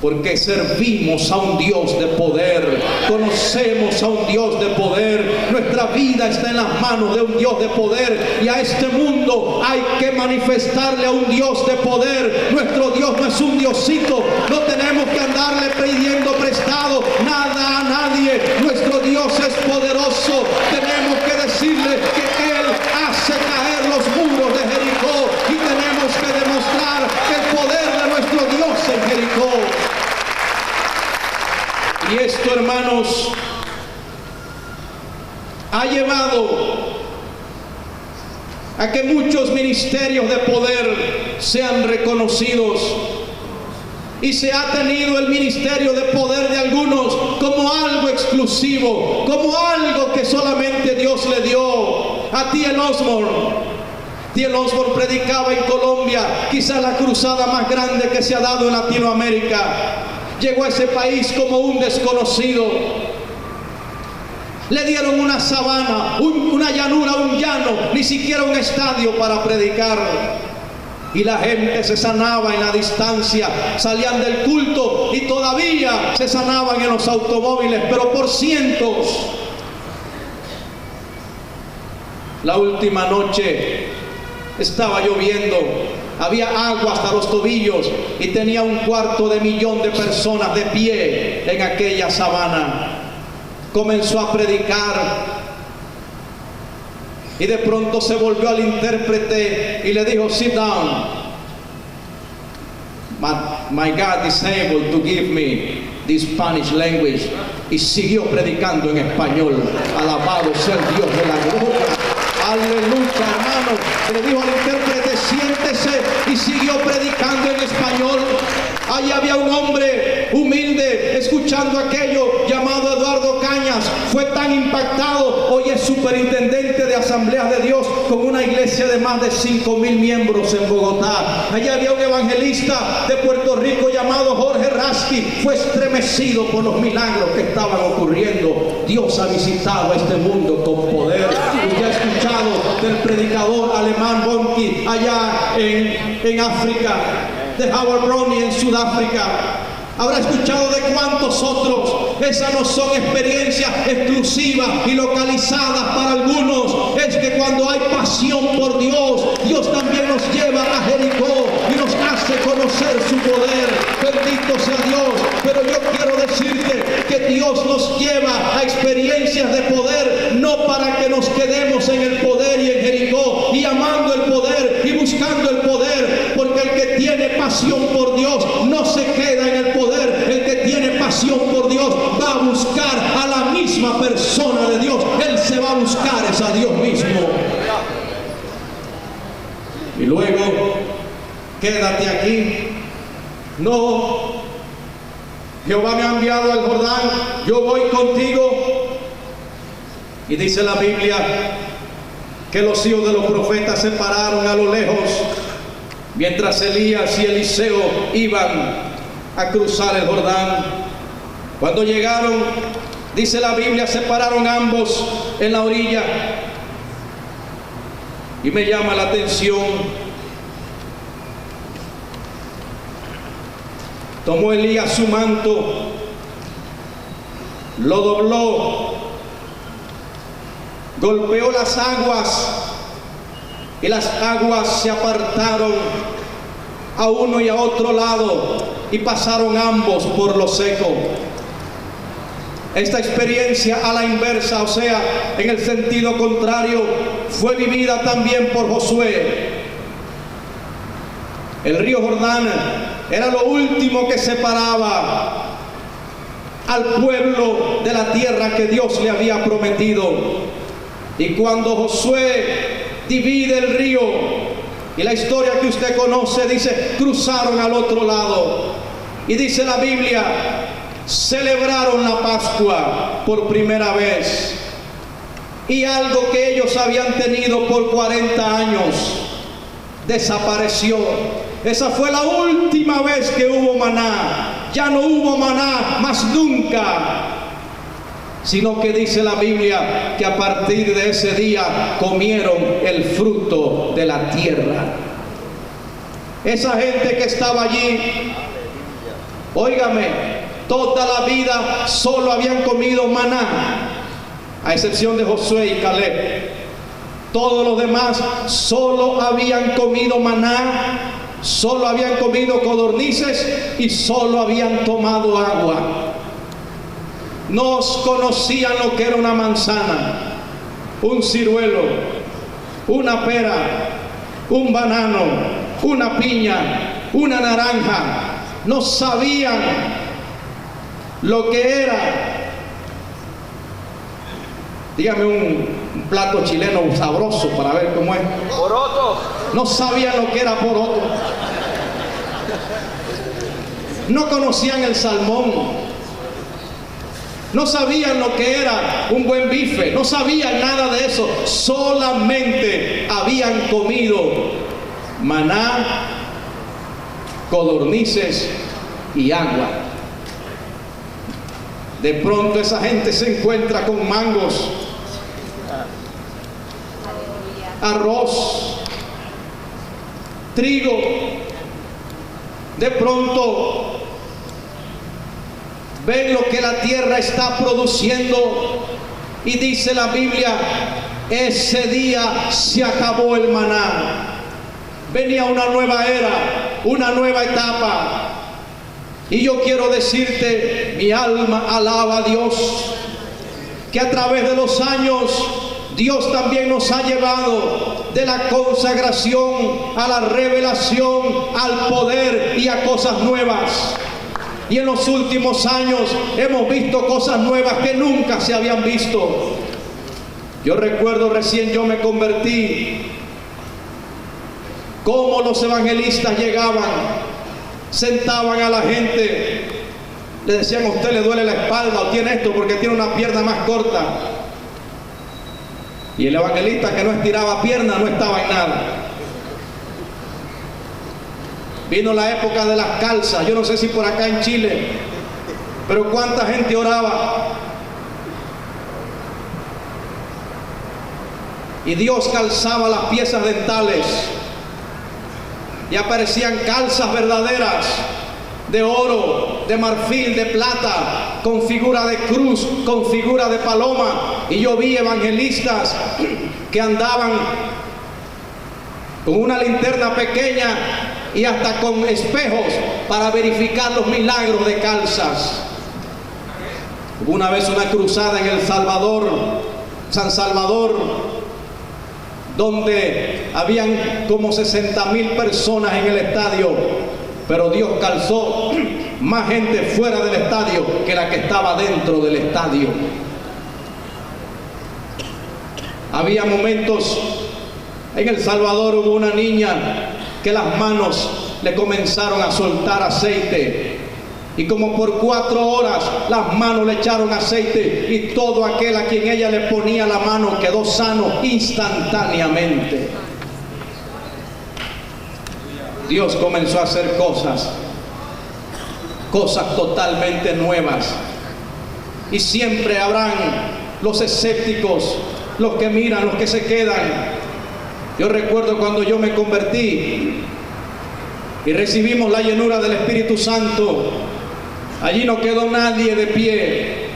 Porque servimos a un Dios de poder, conocemos a un Dios de poder, nuestra vida está en las manos de un Dios de poder, y a este mundo hay que manifestarle a un Dios de poder. Nuestro Dios no es un diosito, no tenemos que andarle pidiendo prestado nada a nadie. Nuestro Dios es poderoso, tenemos que decirle que Él hace caer los muros de Jericó, y tenemos que demostrar el poder de nuestro Dios en Jericó. Y esto, hermanos, ha llevado a que muchos ministerios de poder sean reconocidos, y se ha tenido el ministerio de poder de algunos como algo exclusivo, como algo que solamente Dios le dio. A T.L. Osborne. T.L. Osborne predicaba en Colombia, quizás la cruzada más grande que se ha dado en Latinoamérica. Llegó a ese país como un desconocido. Le dieron una sabana, una llanura, un llano, ni siquiera un estadio para predicar. Y la gente se sanaba en la distancia, salían del culto y todavía se sanaban en los automóviles, pero por cientos. La última noche estaba lloviendo, había agua hasta los tobillos y tenía 250,000 de personas de pie en aquella sabana. Comenzó a predicar y de pronto se volvió al intérprete y le dijo: sit down, my God is able to give me the Spanish language. Y siguió predicando en español. Alabado sea el Dios de la gloria. Aleluya, hermano. Le dijo al intérprete: siéntese, y siguió predicando en español. Allí había un hombre humilde escuchando aquello, llamado Eduardo Cañas. Fue tan impactado, hoy es superintendente de Asambleas de Dios con una iglesia de más de 5,000 miembros en Bogotá. Allí había un evangelista de Puerto Rico llamado Jorge Rasky. Fue estremecido por los milagros que estaban ocurriendo. Dios ha visitado a este mundo con poder. Usted ha escuchado del predicador alemán Bonke allá en África, de Howard Brownie en Sudáfrica. Habrá escuchado de cuántos otros. Esas no son experiencias exclusivas y localizadas para algunos. Es que cuando hay pasión por Dios, Dios también nos lleva a Jericó y nos hace conocer su poder. Bendito sea Dios. Pero yo quiero decirte que Dios nos lleva a experiencias de poder, no para que nos quedemos en el poder y en Jericó y amando el poder y buscando el poder, porque el que tiene pasión por Dios no se queda en el poder. El que tiene pasión por Dios va a buscar a la misma persona de Dios. Él se va a buscar es a Dios mismo. Y luego, quédate aquí. No, Jehová me ha enviado al Jordán, yo voy contigo. Y dice la Biblia que los hijos de los profetas se pararon a lo lejos mientras Elías y Eliseo iban a cruzar el Jordán. Cuando llegaron, dice la Biblia, se pararon ambos en la orilla. Y me llama la atención, tomó Elías su manto, lo dobló, golpeó las aguas y las aguas se apartaron a uno y a otro lado y pasaron ambos por lo seco. Esta experiencia a la inversa, o sea, en el sentido contrario, fue vivida también por Josué. El río Jordán era lo último que separaba al pueblo de la tierra que Dios le había prometido. Y cuando Josué divide el río, y la historia que usted conoce dice, cruzaron al otro lado. Y dice la Biblia, celebraron la Pascua por primera vez. Y algo que ellos habían tenido por 40 años desapareció. Esa fue la última vez que hubo maná. Ya no hubo maná más nunca. Sino que dice la Biblia que a partir de ese día comieron el fruto de la tierra. Esa gente que estaba allí, óigame, toda la vida solo habían comido maná, a excepción de Josué y Caleb. Todos los demás solo habían comido maná, solo habían comido codornices y solo habían tomado agua. No conocían lo que era una manzana, un ciruelo, una pera, un banano, una piña, una naranja. No sabían lo que era. Dígame un plato chileno sabroso para ver cómo es. Poroto. No sabían lo que era poroto. no conocían el salmón, no sabían lo que era un buen bife, no sabían nada de eso, solamente habían comido maná, codornices y agua. De pronto esa gente se encuentra con mangos, arroz, trigo. De pronto ven lo que la tierra está produciendo y dice la Biblia, ese día se acabó el maná. Venía una nueva era, una nueva etapa. Y yo quiero decirte, mi alma alaba a Dios, que a través de los años Dios también nos ha llevado de la consagración a la revelación, al poder y a cosas nuevas. Y en los últimos años hemos visto cosas nuevas que nunca se habían visto. Yo recuerdo recién yo me convertí, cómo los evangelistas llegaban, sentaban a la gente, le decían, a usted le duele la espalda o tiene esto porque tiene una pierna más corta. Y el evangelista que no estiraba pierna no estaba en nada. Vino la época de las calzas, yo no sé si por acá en Chile, pero cuánta gente oraba. Y Dios calzaba las piezas dentales. Y aparecían calzas verdaderas de oro, de marfil, de plata, con figura de cruz, con figura de paloma. Y yo vi evangelistas que andaban con una linterna pequeña y hasta con espejos para verificar los milagros de calzas. Hubo una vez una cruzada en El Salvador, San Salvador, donde habían como 60,000 personas en el estadio, pero Dios calzó más gente fuera del estadio que la que estaba dentro del estadio. Había momentos, en El Salvador hubo una niña que las manos le comenzaron a soltar aceite, y como por 4 horas las manos le echaron aceite, y todo aquel a quien ella le ponía la mano quedó sano instantáneamente. Dios comenzó a hacer cosas totalmente nuevas. Y siempre habrán los escépticos, los que miran, los que se quedan. Yo recuerdo cuando yo me convertí y recibimos la llenura del Espíritu Santo, allí no quedó nadie de pie.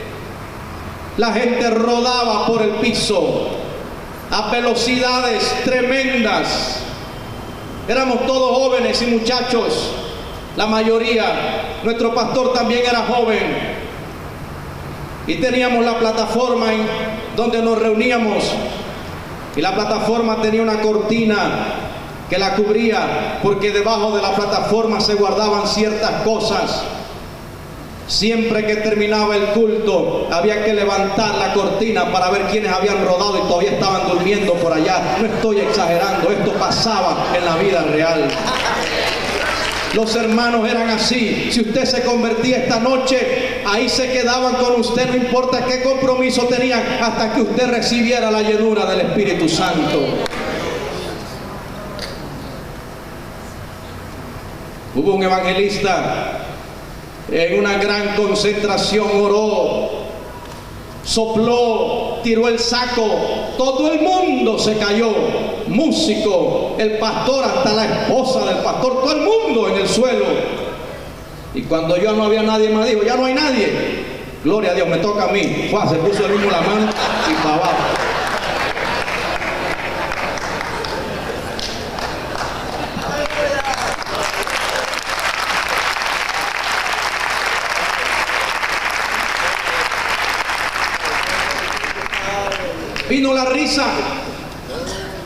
La gente rodaba por el piso a velocidades tremendas. Éramos todos jóvenes y muchachos, la mayoría. Nuestro pastor también era joven. Y teníamos la plataforma en donde nos reuníamos. Y la plataforma tenía una cortina que la cubría, porque debajo de la plataforma se guardaban ciertas cosas. Siempre que terminaba el culto había que levantar la cortina para ver quiénes habían rodado y todavía estaban durmiendo por allá. No estoy exagerando, esto pasaba en la vida real. Los hermanos eran así. Si usted se convertía esta noche, ahí se quedaban con usted, no importa qué compromiso tenían, hasta que usted recibiera la llenura del Espíritu Santo. Hubo un evangelista en una gran concentración, oró, sopló, tiró el saco, todo el mundo se cayó, músico, el pastor, hasta la esposa del pastor, todo el mundo en el suelo. Y cuando yo no había nadie más, dijo, ya no hay nadie, gloria a Dios, me toca a mí. Se puso el mismo la mano y para abajo. Vino la risa.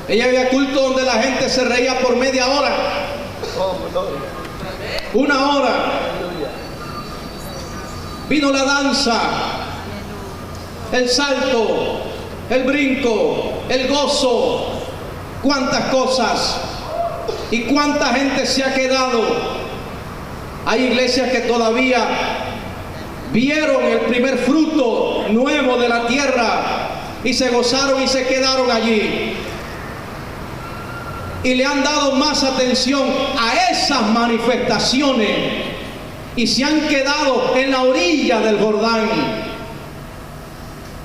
Ella había culto donde la gente se reía por media hora, 1 hora. Vino la danza, el salto, el brinco, el gozo, cuántas cosas. Y cuánta gente se ha quedado Hay iglesias que todavía vieron el primer fruto nuevo de la tierra y se gozaron y se quedaron allí. Y le han dado más atención a esas manifestaciones y se han quedado en la orilla del Jordán.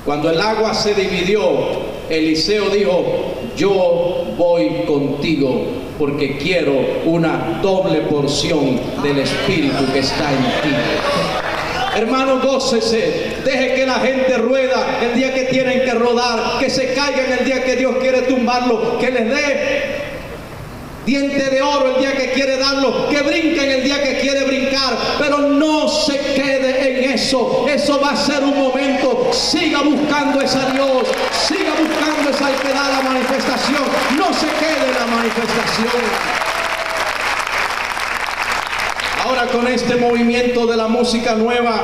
Cuando el agua se dividió, Eliseo dijo: yo voy contigo porque quiero una doble porción del Espíritu que está en ti. Hermano, gócese, deje que la gente rueda el día que tienen que rodar, que se caigan el día que Dios quiere tumbarlo, que les dé diente de oro el día que quiere darlo, que brinquen el día que quiere brincar, pero no se quede en eso. Eso va a ser un momento. Siga buscando esa Dios, siga buscando esa que da la manifestación. No se quede en la manifestación. Ahora, con este movimiento de la música nueva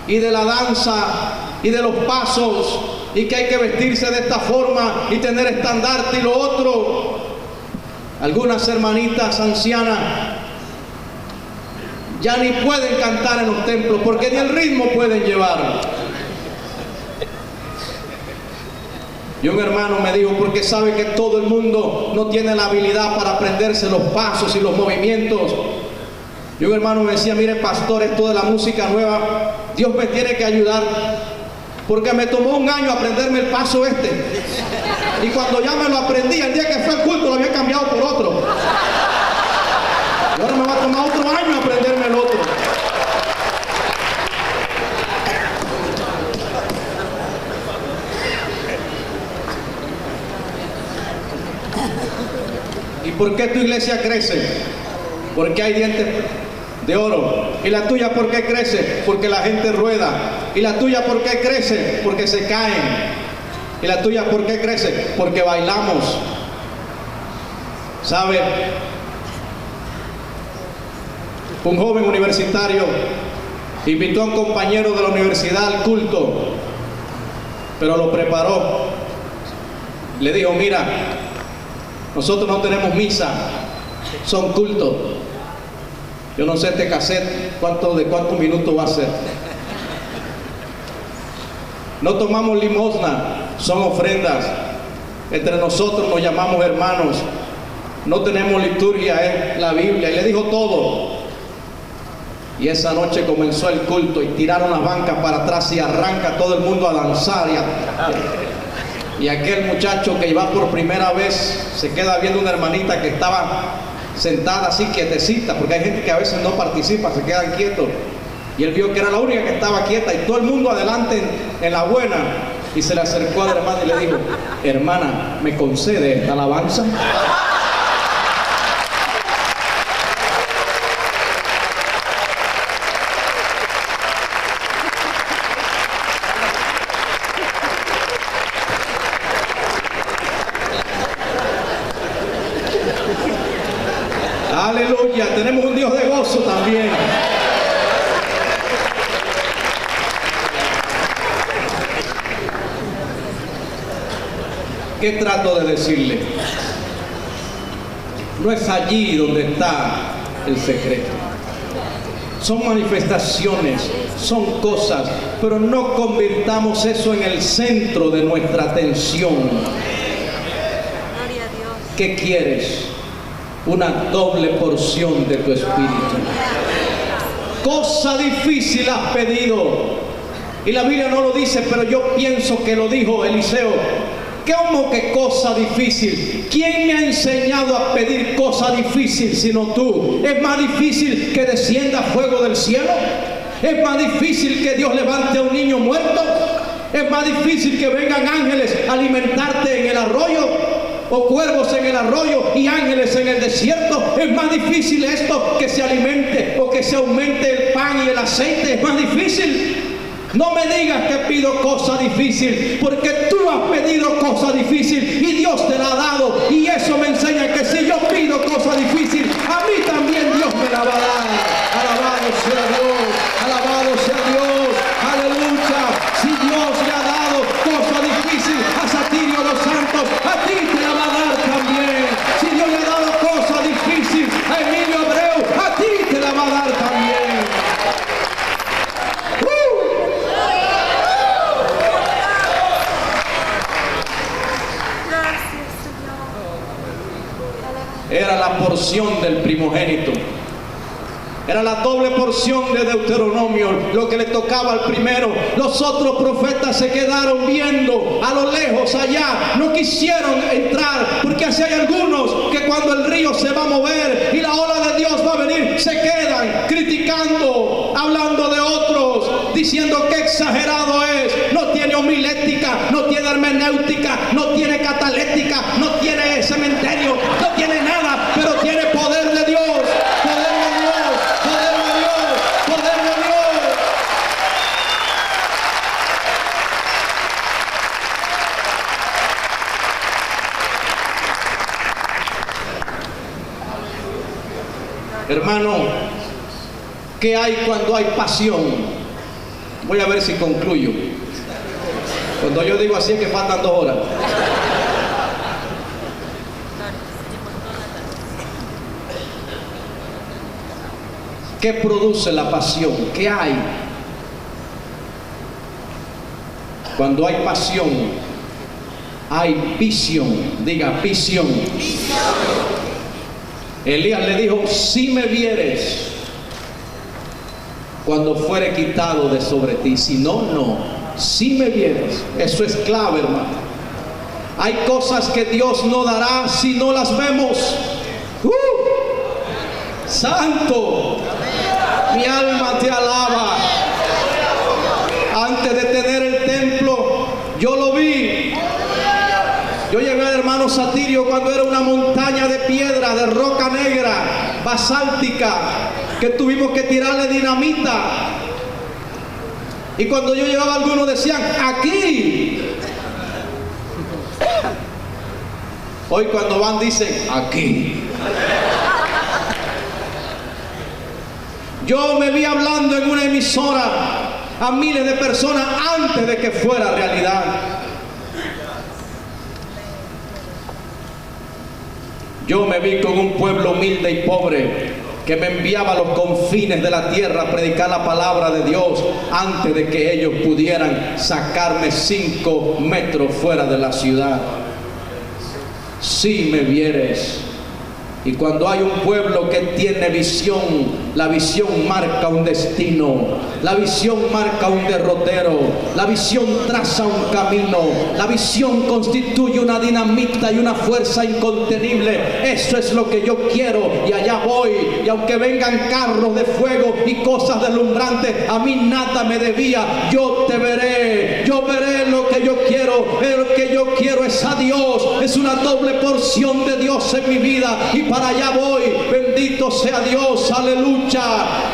y de la danza y de los pasos, y que hay que vestirse de esta forma y tener estandarte y lo otro, algunas hermanitas ancianas ya ni pueden cantar en los templos porque ni el ritmo pueden llevar. Y un hermano me dijo, porque sabe que todo el mundo no tiene la habilidad para aprenderse los pasos y los movimientos. Y un hermano me decía: mire, pastor, esto de la música nueva, Dios me tiene que ayudar, porque me tomó un año aprenderme el paso este. Y cuando ya me lo aprendí, el día que fue el culto lo había cambiado por otro. Y ahora me va a tomar otro año aprenderme el otro. ¿Y por qué tu iglesia crece? Porque hay dientes de oro. ¿Y la tuya por qué crece? Porque la gente rueda. ¿Y la tuya por qué crece? Porque se caen. ¿Y la tuya por qué crece? Porque bailamos. ¿Sabe? Un joven universitario invitó a un compañero de la universidad al culto, pero lo preparó. Le dijo: mira, nosotros no tenemos misa, son cultos. Yo no sé este cassette de cuántos minutos va a ser. No tomamos limosna, son ofrendas. Entre nosotros nos llamamos hermanos. No tenemos liturgia, es la Biblia. Y le dijo todo. Y esa noche comenzó el culto y tiraron las bancas para atrás y arranca todo el mundo a danzar. Y aquel muchacho que iba por primera vez se queda viendo una hermanita que estaba sentada así quietecita, porque hay gente que a veces no participa, se quedan quietos. Y él vio que era la única que estaba quieta y todo el mundo adelante en la buena. Y se le acercó a la hermana y le dijo: hermana, ¿me concede esta alabanza? Aleluya, tenemos un Dios de gozo también. ¿Qué trato de decirle? No es allí donde está el secreto. Son manifestaciones, son cosas, pero no convirtamos eso en el centro de nuestra atención. ¿Qué quieres? Una doble porción de tu espíritu. Cosa difícil has pedido. Y la Biblia no lo dice, pero yo pienso que lo dijo Eliseo. ¿Cómo que cosa difícil? ¿Quién me ha enseñado a pedir cosa difícil sino tú? ¿Es más difícil que descienda fuego del cielo? ¿Es más difícil que Dios levante a un niño muerto? ¿Es más difícil que vengan ángeles a alimentarte en el arroyo? ¿O cuervos en el arroyo y ángeles en el desierto? ¿Es más difícil esto que se alimente o que se aumente el pan y el aceite? ¿Es más difícil? No me digas que pido cosa difícil, porque tú has pedido cosa difícil y Dios te la ha dado. Y eso me enseña que si yo pido cosa difícil, a mí también Dios me la va a dar. Alabado sea Dios, alabado sea Dios, aleluya. Si Dios le ha dado cosa difícil a Satirio los Santos, a ti te la va a dar también. Si Dios le ha dado cosa difícil a Emilio Abreu, a ti te la va a dar también. porción del primogénito. Era la doble porción de Deuteronomio, lo que le tocaba al primero. Los otros profetas se quedaron viendo a lo lejos allá. No quisieron entrar, porque así hay algunos que cuando el río se va a mover y la ola de Dios va a venir, se quedan criticando, hablando de otros, diciendo que exagerado es. No tiene homilética, no tiene hermenéutica, no tiene catalética, no tiene cementerio, no tiene nada, pero tiene poder de Dios. Hermano, ¿qué hay cuando hay pasión? Voy a ver si concluyo. Cuando yo digo así es que faltan 2 horas. ¿Qué produce la pasión? ¿Qué hay? Cuando hay pasión, hay visión. Diga, visión. Elías le dijo: si me vieres cuando fuere quitado de sobre ti, si no, no. Si me vieres. Eso es clave, hermano. Hay cosas que Dios no dará si no las vemos. Santo, mi alma te alaba. Antes de tener el templo, yo lo vi. Yo llegué al hermano Satirio cuando era una montaña de piedra, de roca negra, basáltica, que tuvimos que tirarle dinamita. Y cuando yo llegaba, algunos decían: aquí. Hoy cuando van dicen: aquí. Yo me vi hablando en una emisora a miles de personas antes de que fuera realidad. Yo me vi con un pueblo humilde y pobre que me enviaba a los confines de la tierra a predicar la palabra de Dios antes de que ellos pudieran sacarme 5 metros fuera de la ciudad. Si me vieres. Y cuando hay un pueblo que tiene visión, la visión marca un destino, la visión marca un derrotero, la visión traza un camino, la visión constituye una dinamita y una fuerza incontenible. Eso es lo que yo quiero y allá voy. Y aunque vengan carros de fuego y cosas deslumbrantes, a mí nada me debía. Yo te veré, yo veré lo que yo quiero. Lo que yo quiero es a Dios, es una doble porción de Dios en mi vida. Y para allá voy, bendito sea Dios, aleluya.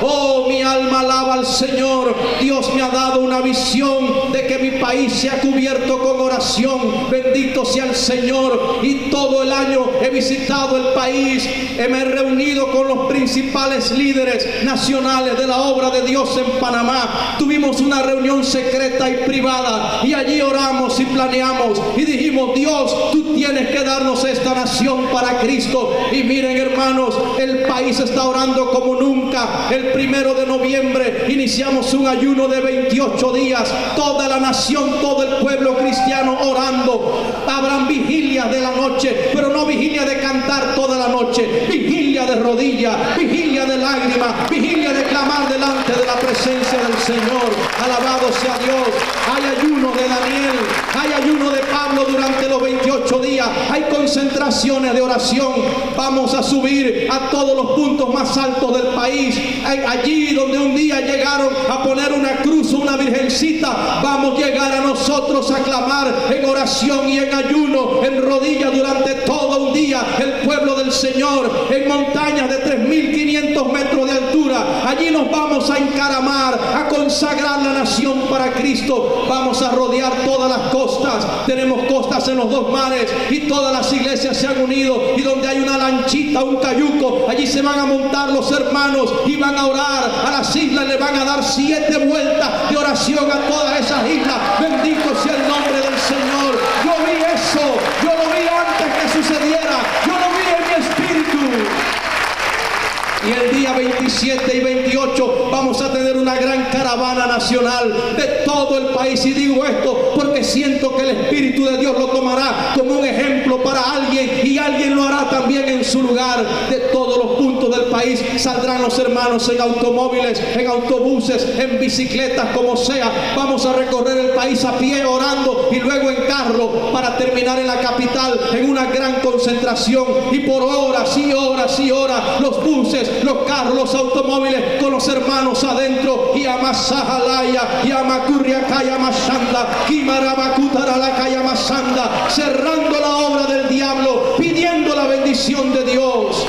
Oh, mi alma alaba al Señor. Dios me ha dado una visión de que mi país sea cubierto con oración, bendito sea el Señor. Y todo el año he visitado el país, me he reunido con los principales líderes nacionales de la obra de Dios en Panamá. Tuvimos una reunión secreta y privada y allí oramos y planeamos y dijimos: Dios, tú tienes que darnos esta nación para Cristo. Y miren, hermanos, el país está orando como nunca. El 1 de noviembre iniciamos un ayuno de 28 días. Toda la nación, todo el pueblo cristiano orando. Habrán vigilias de la noche, pero no vigilia de cantar toda la noche. Vigilia de rodillas, vigilia de lágrimas, vigilia de clamar delante de la presencia del Señor. Alabado sea Dios. Hay ayuno de Daniel, hay ayuno de Pablo durante los 28 días. Hay concentraciones de oración. Vamos a subir a todos los puntos más altos del país. Allí donde un día llegaron a poner una cruz o una virgencita, vamos a llegar a nosotros a clamar en oración y en ayuno, en rodillas durante todo un día. El pueblo del Señor en montañas de 3.500 metros de altura. Allí nos vamos a encaramar, a consagrar la nación para Cristo. Vamos a rodear todas las costas. Tenemos costas en los 2 mares y todas las iglesias se han unido. Y donde hay una lanchita, un cayuco, allí se van a montar los hermanos y van a orar a las islas. Le van a dar 7 vueltas de oración a todas esas islas. Bendito sea el nombre del Señor. Yo vi eso, yo lo vi antes que sucediera, yo lo vi en mi espíritu. Y el día 27 y 28 vamos a tener una gran caravana nacional de todo el país. Y digo esto porque siento que el Espíritu de Dios lo tomará como un ejemplo ejemplo para alguien, y alguien lo hará también en su lugar. De todos los puntos del país saldrán los hermanos en automóviles, en autobuses, en bicicletas, como sea. Vamos a recorrer el país a pie orando, y luego en carro para terminar en la capital en una gran concentración. Y por horas y horas y horas, los buses, los carros, los automóviles con los hermanos adentro. Y amasajalaya, y amacurriacaya mashanda, y marabacutaralacaya masanda, cerrando la obra del diablo, pidiendo la bendición de Dios.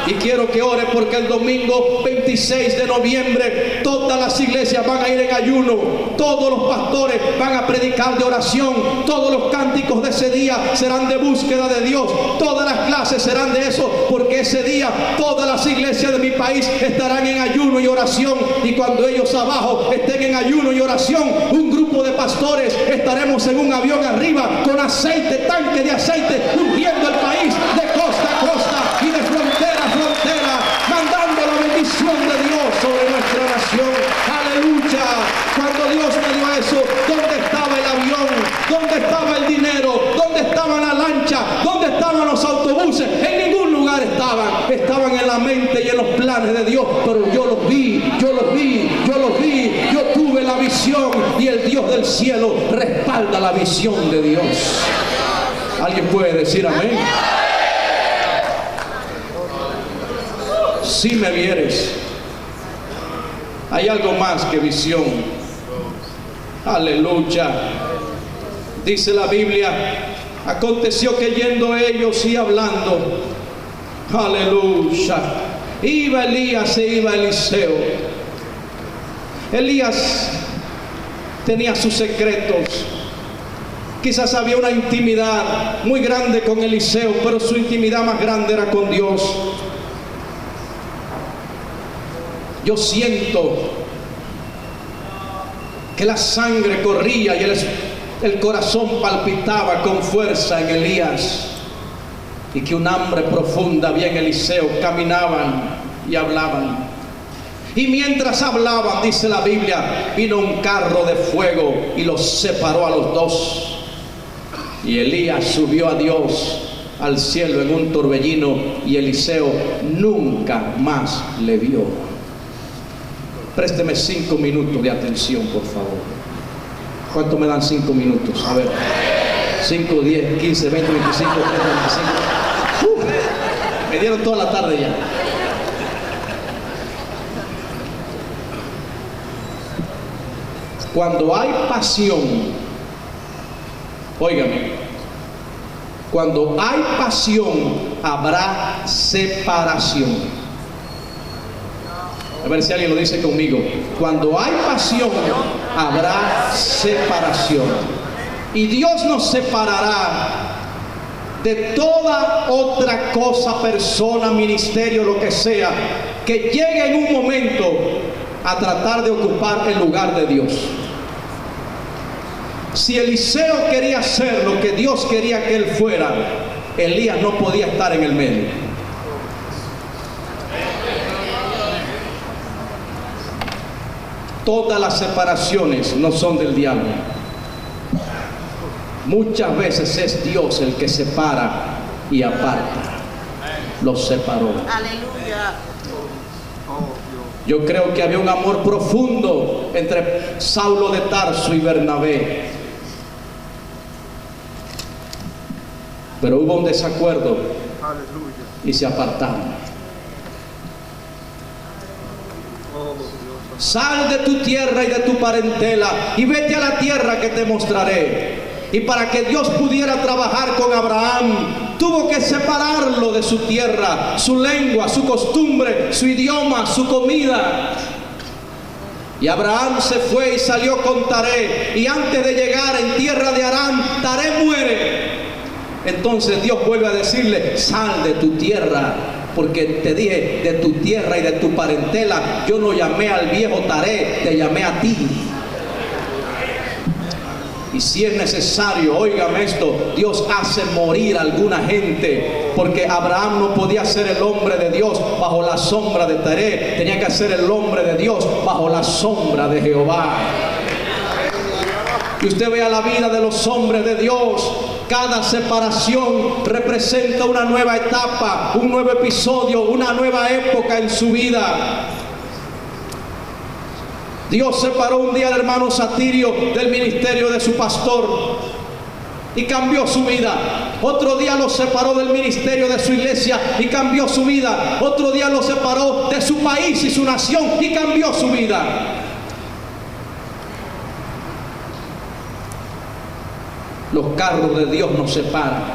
Y quiero que ore, porque el domingo 26 de noviembre todas las iglesias van a ir en ayuno. Todos los pastores van a predicar de oración. Todos los cánticos de ese día serán de búsqueda de Dios. Todas las clases serán de eso, porque ese día todas las iglesias de mi país estarán en ayuno y oración. Y cuando ellos abajo estén en ayuno y oración, un grupo de pastores estaremos en un avión arriba con aceite, tanque de aceite, ungiendo el país de costa a costa y de frontera a frontera, mandando la bendición de Dios sobre nuestra nación. Aleluya. Cuando Dios me dio eso, ¿dónde estaba el avión? ¿Dónde estaba el dinero? ¿Dónde estaba la lancha? ¿Dónde estaban los autobuses? En ningún lugar estaban. Estaban en la mente y en los planes de Dios. Pero yo los vi, yo los vi, yo los vi. Yo tuve la visión, y el Dios del cielo respalda la visión de Dios. ¿Alguien puede decir amén? Si me vieres, hay algo más que visión. Aleluya. Dice la Biblia: aconteció que yendo ellos y hablando, aleluya, iba Elías e iba Eliseo. Elías tenía sus secretos. Quizás había una intimidad muy grande con Eliseo, pero su intimidad más grande era con Dios. Yo siento que la sangre corría y el corazón palpitaba con fuerza en Elías, y que un hambre profunda había en Eliseo. Caminaban y hablaban, y mientras hablaban, dice la Biblia, vino un carro de fuego y los separó a los dos. Y Elías subió a Dios al cielo en un torbellino, y Eliseo nunca más le vio. Présteme 5 minutos de atención, por favor. ¿Cuánto me dan 5 minutos? A ver. 5, 10, 15, 20, 25, 30, 25. Me dieron toda la tarde ya. Cuando hay pasión, óigame, cuando hay pasión habrá separación. A ver si alguien lo dice conmigo. Cuando hay pasión habrá separación. Y Dios nos separará de toda otra cosa, persona, ministerio, lo que sea, que llegue en un momento a tratar de ocupar el lugar de Dios. Si Eliseo quería ser lo que Dios quería que él fuera, Elías no podía estar en el medio. Todas las separaciones no son del diablo. Muchas veces es Dios el que separa y aparta. Los separó. Aleluya. Yo creo que había un amor profundo entre Saulo de Tarso y Bernabé, pero hubo un desacuerdo y se apartaron. Sal de tu tierra y de tu parentela y vete a la tierra que te mostraré. Y para que Dios pudiera trabajar con Abraham, tuvo que separarlo de su tierra, su lengua, su costumbre, su idioma, su comida. Y Abraham se fue y salió con Taré, y antes de llegar en tierra de Aram, Taré muere. Entonces Dios vuelve a decirle: sal de tu tierra, porque te dije de tu tierra y de tu parentela. Yo no llamé al viejo Taré, te llamé a ti. Y si es necesario, óigame esto, Dios hace morir a alguna gente, porque Abraham no podía ser el hombre de Dios bajo la sombra de Taré, tenía que ser el hombre de Dios bajo la sombra de Jehová. Y usted vea la vida de los hombres de Dios, Cada separación representa una nueva etapa, un nuevo episodio, una nueva época en su vida. Dios separó un día al hermano Satirio del ministerio de su pastor y cambió su vida. Otro día lo separó del ministerio de su iglesia y cambió su vida. Otro día lo separó de su país y su nación y cambió su vida. Los carros de Dios nos separan.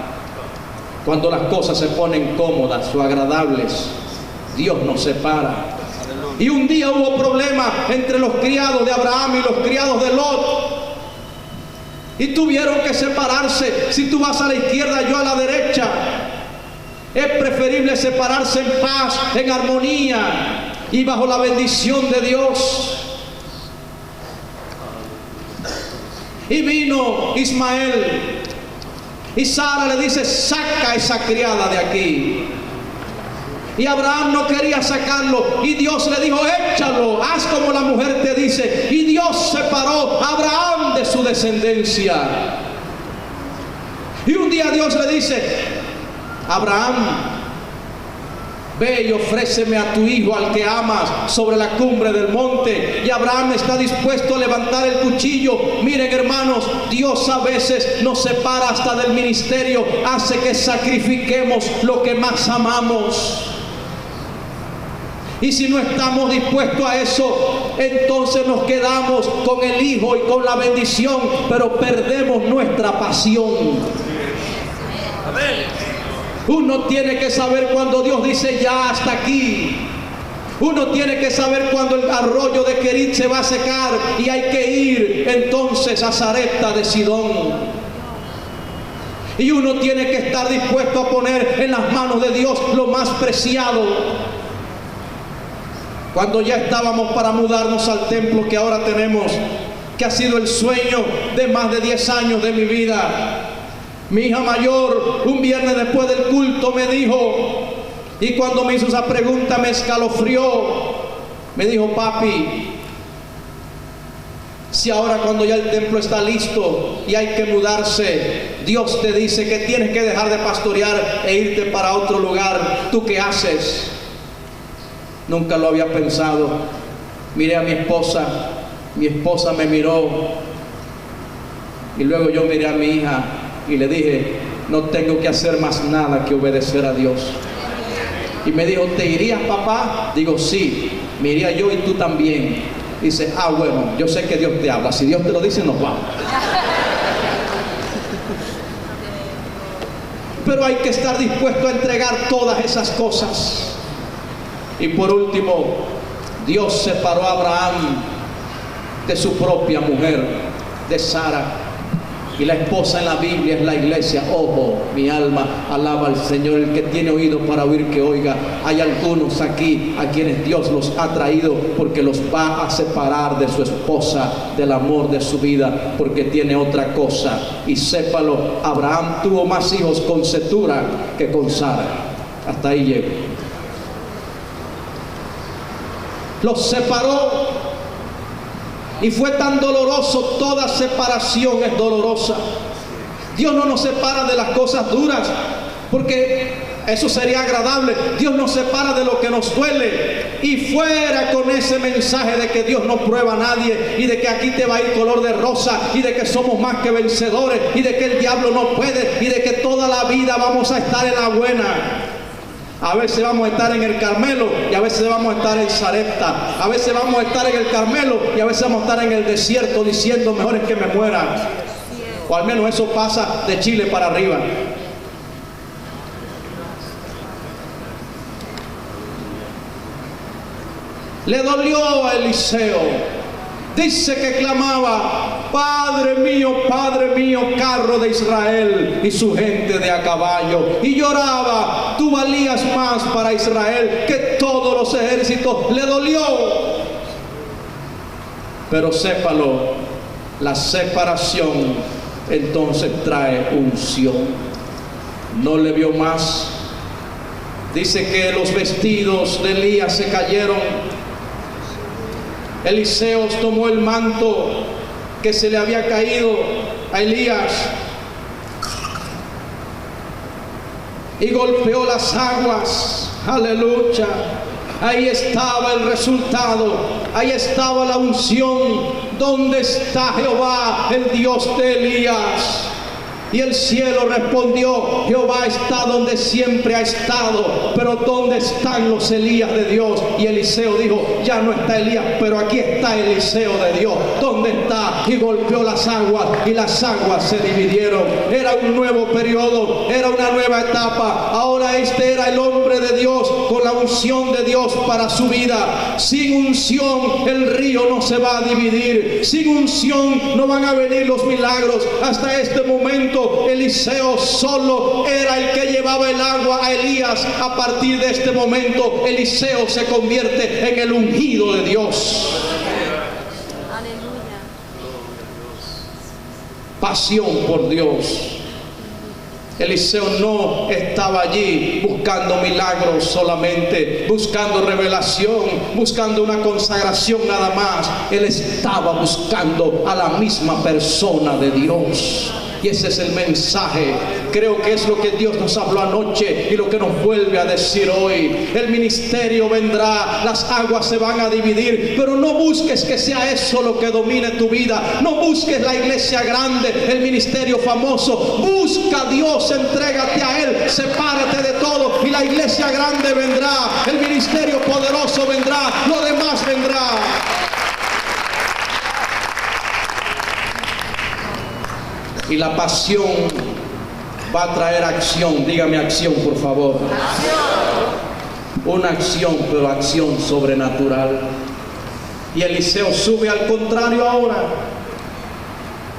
Cuando las cosas se ponen cómodas o agradables, Dios nos separa. Y un día hubo problemas entre los criados de Abraham y los criados de Lot. Y tuvieron que separarse. Si tú vas a la izquierda, yo a la derecha. Es preferible separarse en paz, en armonía y bajo la bendición de Dios. Y vino Ismael. Y Sara le dice: saca esa criada de aquí. Y Abraham no quería sacarlo. Y Dios le dijo: échalo, haz como la mujer te dice. Y Dios separó a Abraham de su descendencia. Y un día Dios le dice: Abraham, ve y ofréceme a tu hijo, al que amas, sobre la cumbre del monte. Y Abraham está dispuesto a levantar el cuchillo. Miren, hermanos, Dios a veces nos separa hasta del ministerio. Hace que sacrifiquemos lo que más amamos. Y si no estamos dispuestos a eso, entonces nos quedamos con el hijo y con la bendición, pero perdemos nuestra pasión. Uno tiene que saber cuando Dios dice ya hasta aquí. Uno tiene que saber cuando el arroyo de Querit se va a secar y hay que ir entonces a Sarepta de Sidón. Y uno tiene que estar dispuesto a poner en las manos de Dios lo más preciado. Cuando ya estábamos para mudarnos al templo que ahora tenemos, que ha sido el sueño de más de 10 años de mi vida, mi hija mayor, un viernes después del culto, me dijo, y cuando me hizo esa pregunta me escalofrió, me dijo: papi, si ahora cuando ya el templo está listo y hay que mudarse, Dios te dice que tienes que dejar de pastorear e irte para otro lugar, ¿tú qué haces? Nunca lo había pensado. Miré a mi esposa me miró, y luego yo miré a mi hija y le dije: no tengo que hacer más nada que obedecer a Dios. Y me dijo: ¿te irías, papá? Digo: sí, me iría yo y tú también. Dice: ah, bueno, yo sé que Dios te habla, si Dios te lo dice, nos vamos. Pero hay que estar dispuesto a entregar todas esas cosas. Y por último, Dios separó a Abraham de su propia mujer, de Sara. Y la esposa en la Biblia es la iglesia. Ojo, mi alma alaba al Señor. El que tiene oído para oír, que oiga. Hay algunos aquí a quienes Dios los ha traído porque los va a separar de su esposa, del amor de su vida, porque tiene otra cosa. Y sépalo, Abraham tuvo más hijos con Cetura que con Sara. Hasta ahí llego. Los separó. Y fue tan doloroso. Toda separación es dolorosa. Dios no nos separa de las cosas duras, porque eso sería agradable. Dios nos separa de lo que nos duele. Y fuera con ese mensaje de que Dios no prueba a nadie, y de que aquí te va a ir color de rosa, y de que somos más que vencedores, y de que el diablo no puede, y de que toda la vida vamos a estar en la buena. A veces vamos a estar en el Carmelo y a veces vamos a estar en Sarepta. A veces vamos a estar en el Carmelo y a veces vamos a estar en el desierto diciendo: mejor es que me muera. O al menos eso pasa de Chile para arriba. Le dolió a Eliseo. Dice que clamaba: Padre mío, carro de Israel y su gente de a caballo. Y lloraba: tú valías más para Israel que todos los ejércitos. Le dolió. Pero sépalo, la separación entonces trae unción. No le vio más. Dice que los vestidos de Elías se cayeron. Eliseo tomó el manto que se le había caído a Elías y golpeó las aguas. Aleluya. Ahí estaba el resultado, ahí estaba la unción. ¿Dónde está Jehová, el Dios de Elías? Y el cielo respondió: Jehová está donde siempre ha estado, pero ¿dónde están los Elías de Dios? Y Eliseo dijo: ya no está Elías, pero aquí está Eliseo de Dios. ¿Dónde está? Y golpeó las aguas, y las aguas se dividieron. Era un nuevo periodo, era una nueva etapa. Ahora este era el hombre de Dios, con la unción de Dios para su vida. Sin unción el río no se va a dividir. Sin unción no van a venir los milagros. Hasta este momento Eliseo solo era el que llevaba el agua a Elías. A partir de este momento Eliseo se convierte en el ungido de Dios. Aleluya. Pasión por Dios. Eliseo no estaba allí buscando milagros solamente, buscando revelación, buscando una consagración nada más. Él estaba buscando a la misma persona de Dios. Y ese es el mensaje. Creo que es lo que Dios nos habló anoche y lo que nos vuelve a decir hoy. El ministerio vendrá, las aguas se van a dividir, pero no busques que sea eso lo que domine tu vida. No busques la iglesia grande, el ministerio famoso. Busca a Dios, entrégate a Él, sepárate de todo y la iglesia grande vendrá, el ministerio poderoso vendrá, lo demás vendrá. Y la pasión va a traer acción. Dígame acción, por favor. Una acción, pero acción sobrenatural. Y Eliseo sube al contrario ahora.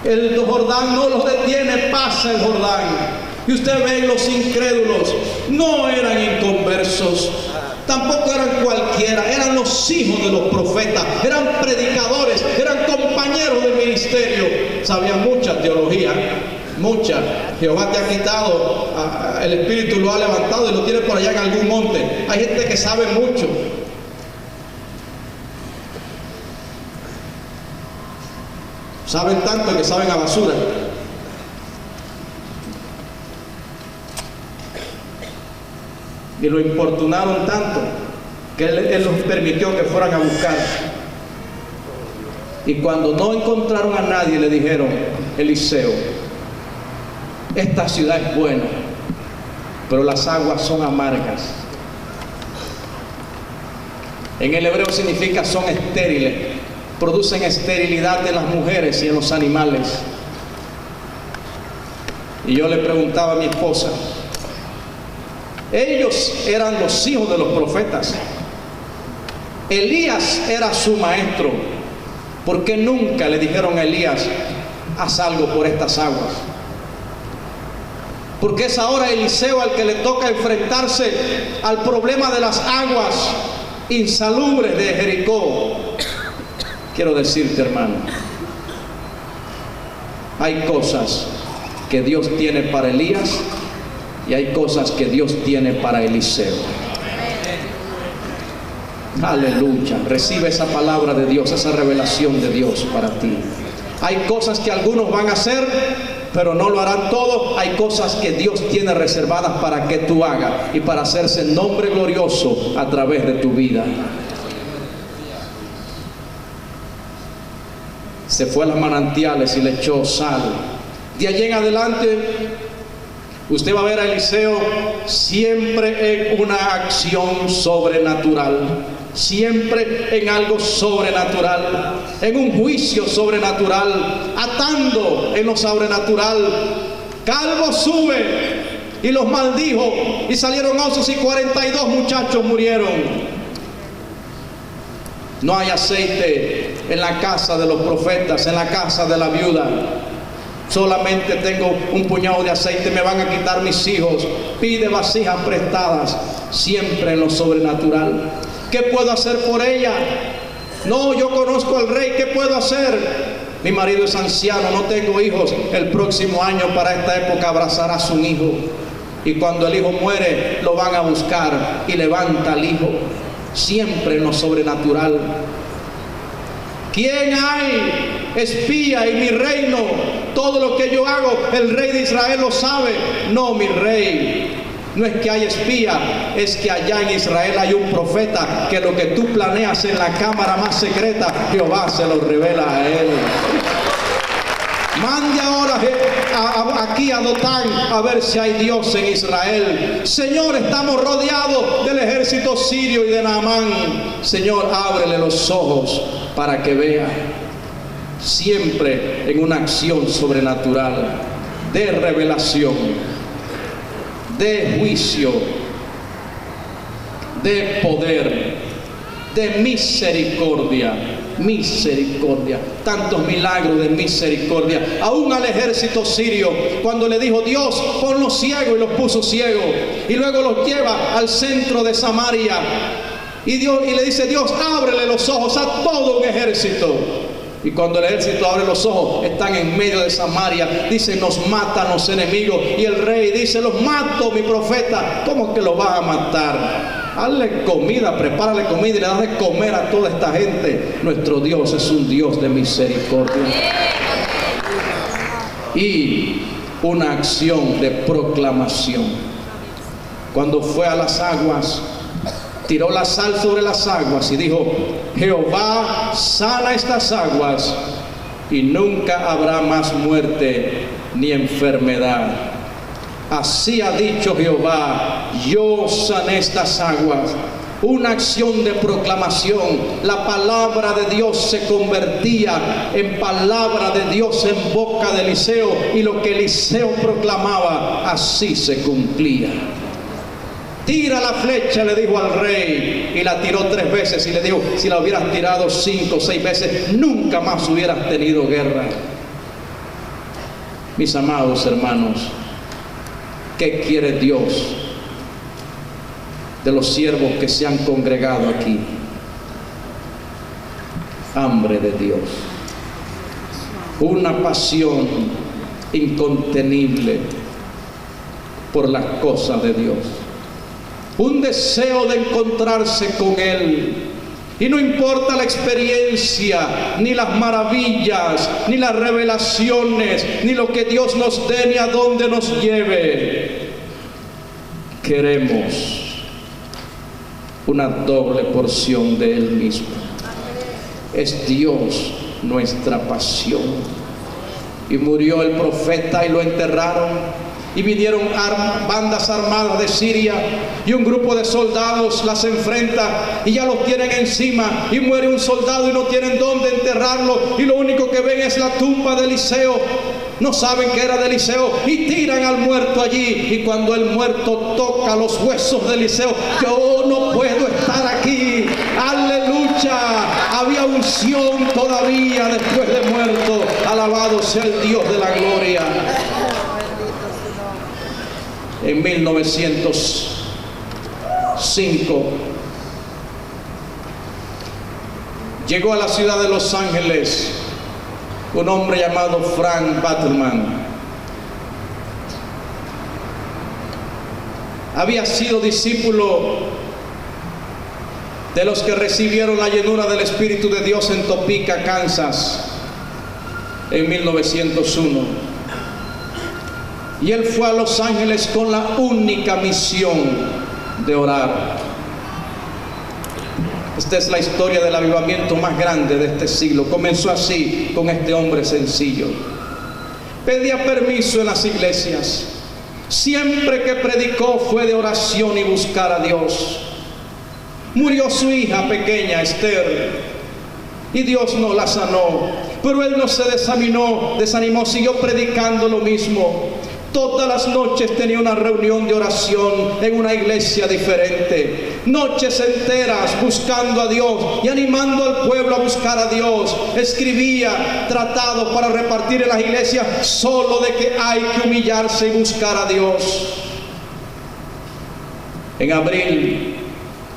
El Jordán no los detiene, pasa el Jordán. Y usted ve los incrédulos, no eran inconversos, tampoco eran cualquiera, eran los hijos de los profetas, eran predicadores, eran compañeros del ministerio, sabían mucha teología, mucha. Jehová te ha quitado, el Espíritu lo ha levantado y lo tiene por allá en algún monte. Hay gente que sabe mucho. Saben tanto que saben a basura. Y lo importunaron tanto que él los permitió que fueran a buscar. Y cuando no encontraron a nadie, le dijeron: Eliseo, esta ciudad es buena, pero las aguas son amargas. En el hebreo significa son estériles, producen esterilidad en las mujeres y en los animales. Y yo le preguntaba a mi esposa, ellos eran los hijos de los profetas, Elías era su maestro, ¿por qué nunca le dijeron a Elías: haz algo por estas aguas? Porque es ahora Eliseo al que le toca enfrentarse al problema de las aguas insalubres de Jericó. Quiero decirte, hermano, hay cosas que Dios tiene para Elías y hay cosas que Dios tiene para Eliseo. Aleluya. Recibe esa palabra de Dios, esa revelación de Dios para ti. Hay cosas que algunos van a hacer, pero no lo harán todo. Hay cosas que Dios tiene reservadas para que tú hagas y para hacerse nombre glorioso a través de tu vida. Se fue a los manantiales y le echó sal. De allí en adelante usted va a ver a Eliseo siempre en una acción sobrenatural, siempre en algo sobrenatural, en un juicio sobrenatural, atando en lo sobrenatural. Calvo sube y los maldijo y salieron osos y 42 muchachos murieron. No hay aceite en la casa de los profetas, en la casa de la viuda. Solamente tengo un puñado de aceite, me van a quitar mis hijos. Pide vasijas prestadas, siempre en lo sobrenatural. ¿Qué puedo hacer por ella? No, yo conozco al rey, ¿qué puedo hacer? Mi marido es anciano, no tengo hijos. El próximo año para esta época abrazarás un hijo. Y cuando el hijo muere, lo van a buscar y levanta al hijo. Siempre en lo sobrenatural. ¿Quién hay espía en mi reino? Todo lo que yo hago, el rey de Israel lo sabe. No, mi rey, No es que hay espía, es que allá en Israel hay un profeta que lo que tú planeas en la cámara más secreta, Jehová se lo revela a él. Mande ahora aquí a Dotán a ver si hay Dios en Israel. Señor, estamos rodeados del ejército sirio y de Naamán. Señor, ábrele los ojos para que vea. Siempre en una acción sobrenatural, de revelación, de juicio, de poder, de misericordia. Misericordia, tantos milagros de misericordia. Aún al ejército sirio, cuando le dijo Dios, ponlos ciegos, y los puso ciegos, y luego los lleva al centro de Samaria, y le dice Dios, ábrele los ojos a todo un ejército. Y cuando el ejército abre los ojos, están en medio de Samaria. Dice, nos matan los enemigos. Y el rey dice, los mato, mi profeta. ¿Cómo que los vas a matar? Hazle comida, prepárale comida y le das de comer a toda esta gente. Nuestro Dios es un Dios de misericordia. Y una acción de proclamación. Cuando fue a las aguas, tiró la sal sobre las aguas y dijo, Jehová sana estas aguas y nunca habrá más muerte ni enfermedad. Así ha dicho Jehová, yo sané estas aguas. Una acción de proclamación. La palabra de Dios se convertía en palabra de Dios en boca de Eliseo, y lo que Eliseo proclamaba, así se cumplía. Tira la flecha, le dijo al rey, y la tiró 3 veces, y le dijo, si la hubieras tirado 5 o 6 veces, nunca más hubieras tenido guerra. Mis amados hermanos, ¿qué quiere Dios de los siervos que se han congregado aquí? Hambre de Dios, una pasión incontenible por las cosas de Dios, un deseo de encontrarse con Él. Y no importa la experiencia, ni las maravillas, ni las revelaciones, ni lo que Dios nos dé, ni a dónde nos lleve. Queremos una doble porción de Él mismo. Es Dios nuestra pasión. Y murió el profeta y lo enterraron. Y vinieron bandas armadas de Siria, y un grupo de soldados las enfrenta, y ya los tienen encima, y muere un soldado y no tienen dónde enterrarlo, y lo único que ven es la tumba de Eliseo. No saben que era de Eliseo, y tiran al muerto allí. Y cuando el muerto toca los huesos de Eliseo, yo no puedo estar aquí. Aleluya, había unción todavía después de muerto. Alabado sea el Dios de la gloria. En 1905 llegó a la ciudad de Los Ángeles un hombre llamado Frank Battleman. Había sido discípulo de los que recibieron la llenura del Espíritu de Dios en Topeka, Kansas, en 1901. Y él fue a Los Ángeles con la única misión de orar. Esta es la historia del avivamiento más grande de este siglo. Comenzó así, con este hombre sencillo. Pedía permiso en las iglesias. Siempre que predicó fue de oración y buscar a Dios. Murió su hija pequeña, Esther, y Dios no la sanó. Pero él no se desanimó, siguió predicando lo mismo. Todas las noches tenía una reunión de oración en una iglesia diferente. Noches enteras buscando a Dios y animando al pueblo a buscar a Dios. Escribía tratados para repartir en las iglesias solo de que hay que humillarse y buscar a Dios. En abril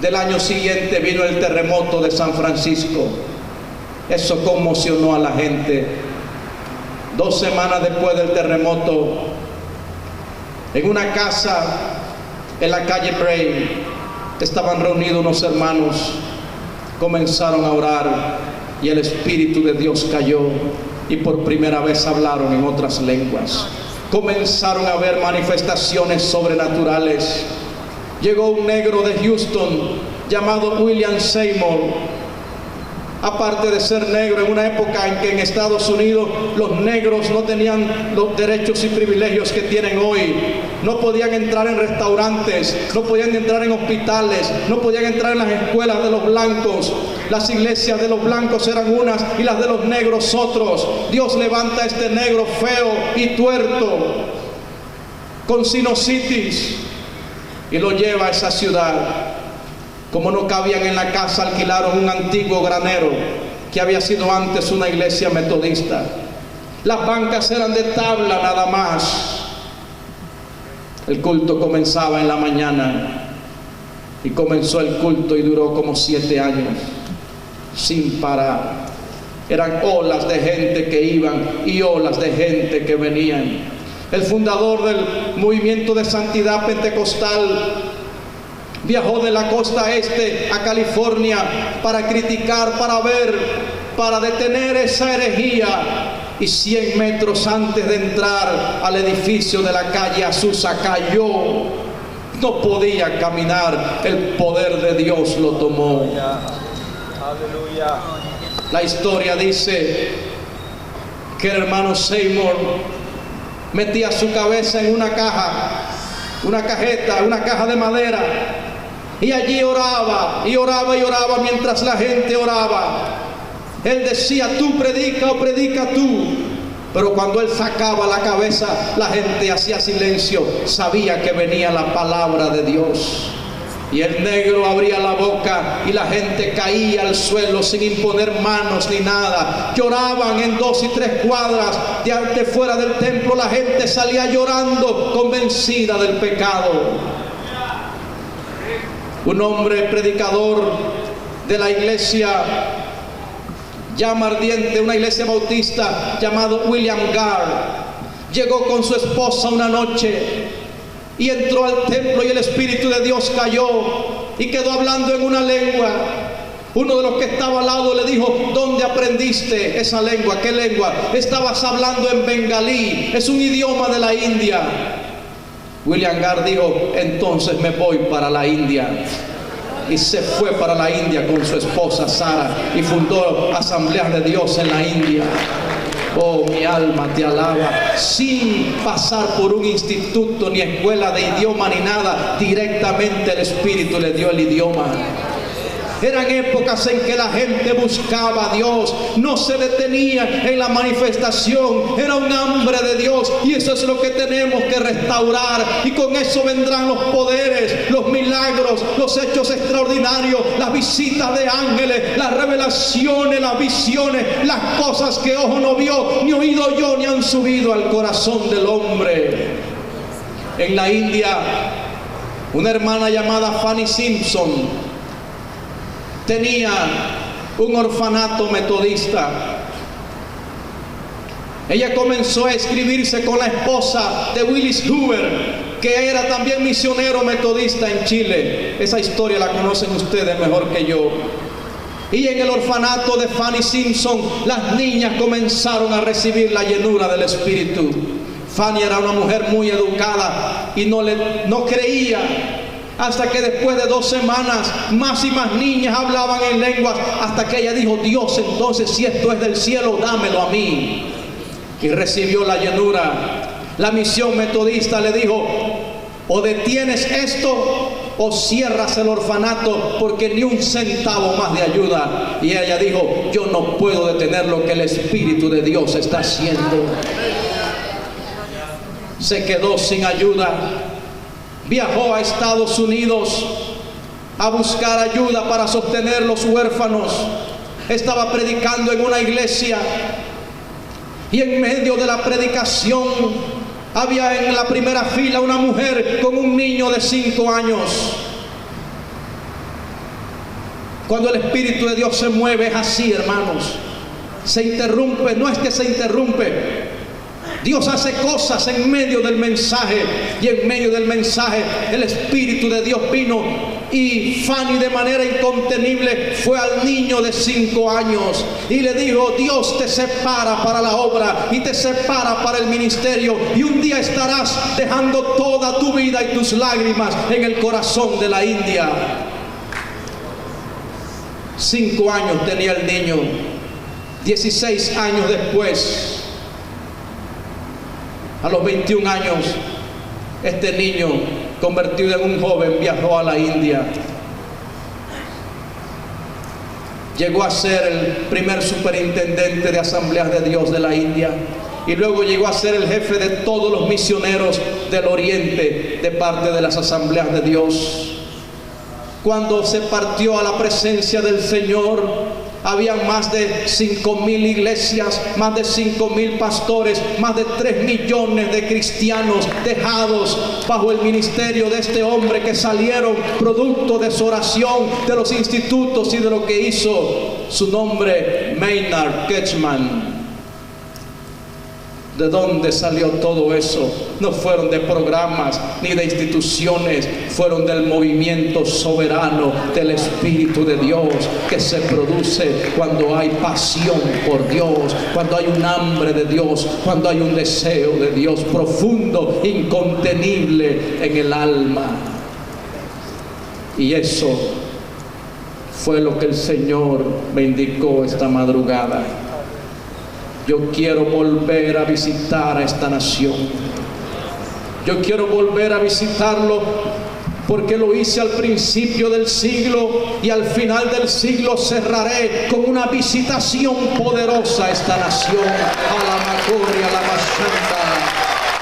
del año siguiente vino el terremoto de San Francisco. Eso conmocionó a la gente. 2 semanas después del terremoto, en una casa en la calle Bray, estaban reunidos unos hermanos, comenzaron a orar y el Espíritu de Dios cayó y por primera vez hablaron en otras lenguas. comenzaron a haber manifestaciones sobrenaturales. Llegó un negro de Houston llamado William Seymour. Aparte de ser negro, en una época en que en Estados Unidos los negros no tenían los derechos y privilegios que tienen hoy. No podían entrar en restaurantes, no podían entrar en hospitales, no podían entrar en las escuelas de los blancos. Las iglesias de los blancos eran unas y las de los negros otros. Dios levanta a este negro feo y tuerto, con sinusitis, y lo lleva a esa ciudad. Como no cabían en la casa, alquilaron un antiguo granero que había sido antes una iglesia metodista. Las bancas eran de tabla nada más. El culto comenzaba en la mañana, y comenzó el culto y duró como 7 años sin parar. Eran olas de gente que iban y olas de gente que venían. El fundador del movimiento de santidad pentecostal viajó de la costa este a California para criticar, para ver, para detener esa herejía. Y 100 metros antes de entrar al edificio de la calle Azusa cayó. No podía caminar. El poder de Dios lo tomó. Aleluya. La historia dice que el hermano Seymour metía su cabeza en una caja, una cajeta, una caja de madera, y allí oraba y oraba y oraba mientras la gente oraba. Él decía: tú predica o predica tú. Pero cuando él sacaba la cabeza, la gente hacía silencio. Sabía que venía la palabra de Dios. Y el negro abría la boca y la gente caía al suelo sin imponer manos ni nada. Lloraban en 2 y 3 cuadras de fuera del templo. La gente salía llorando, convencida del pecado. Un hombre predicador de la iglesia llama ardiente, una iglesia bautista, llamado William Gard, llegó con su esposa una noche y entró al templo, y el Espíritu de Dios cayó y quedó hablando en una lengua. Uno de los que estaba al lado le dijo: ¿dónde aprendiste esa lengua? ¿Qué lengua? Estabas hablando en bengalí, es un idioma de la India. William Gard dijo: entonces me voy para la India. Y se fue para la India con su esposa Sara y fundó Asambleas de Dios en la India. Oh, mi alma te alaba. Sin pasar por un instituto ni escuela de idioma ni nada, directamente el Espíritu le dio el idioma. Eran épocas en que la gente buscaba a Dios, no se detenía en la manifestación, era un hambre de Dios, y eso es lo que tenemos que restaurar. Y con eso vendrán los poderes, los milagros, los hechos extraordinarios, las visitas de ángeles, las revelaciones, las visiones, las cosas que ojo no vio, ni oído oyó, ni han subido al corazón del hombre. En la India, una hermana llamada Fanny Simpson tenía un orfanato metodista. Ella comenzó a escribirse con la esposa de Willis Hoover, que era también misionero metodista en Chile. Esa historia la conocen ustedes mejor que yo. Y en el orfanato de Fanny Simpson, las niñas comenzaron a recibir la llenura del Espíritu. Fanny era una mujer muy educada y no creía, hasta que después de 2 semanas más y más niñas hablaban en lenguas, hasta que ella dijo: Dios, entonces si esto es del cielo, dámelo a mí. Y recibió la llenura. La misión metodista le dijo: o detienes esto o cierras el orfanato, porque ni un centavo más de ayuda. Y ella dijo: yo no puedo detener lo que el Espíritu de Dios está haciendo. Se quedó sin ayuda. Viajó a Estados Unidos a buscar ayuda para sostener los huérfanos. Estaba predicando en una iglesia, y en medio de la predicación había en la primera fila una mujer con un niño de 5 años. Cuando el Espíritu de Dios se mueve es así, hermanos. Se interrumpe, no es que se interrumpe. Dios hace cosas en medio del mensaje, y en medio del mensaje el Espíritu de Dios vino Y Fanny de manera incontenible fue al niño de 5 años y le dijo: Dios te separa para la obra y te separa para el ministerio, y un día estarás dejando toda tu vida y tus lágrimas en el corazón de la India. 5 años tenía el niño. 16 años después, a los 21 años, este niño, convertido en un joven, viajó a la India. Llegó a ser el primer superintendente de Asambleas de Dios de la India, y luego llegó a ser el jefe de todos los misioneros del Oriente de parte de las Asambleas de Dios. Cuando se partió a la presencia del Señor, habían más de 5,000 iglesias, más de 5,000 pastores, más de 3 millones de cristianos dejados bajo el ministerio de este hombre, que salieron producto de su oración, de los institutos y de lo que hizo. Su nombre, Maynard Ketchman. ¿De dónde salió todo eso? No fueron de programas ni de instituciones, fueron del movimiento soberano del Espíritu de Dios, que se produce cuando hay pasión por Dios, cuando hay un hambre de Dios, cuando hay un deseo de Dios profundo, incontenible en el alma. Y eso fue lo que el Señor me indicó esta madrugada. Yo quiero volver a visitar a esta nación. Yo quiero volver a visitarlo, porque lo hice al principio del siglo, y al final del siglo cerraré con una visitación poderosa a esta nación, a la Macoria, a la Mashanda.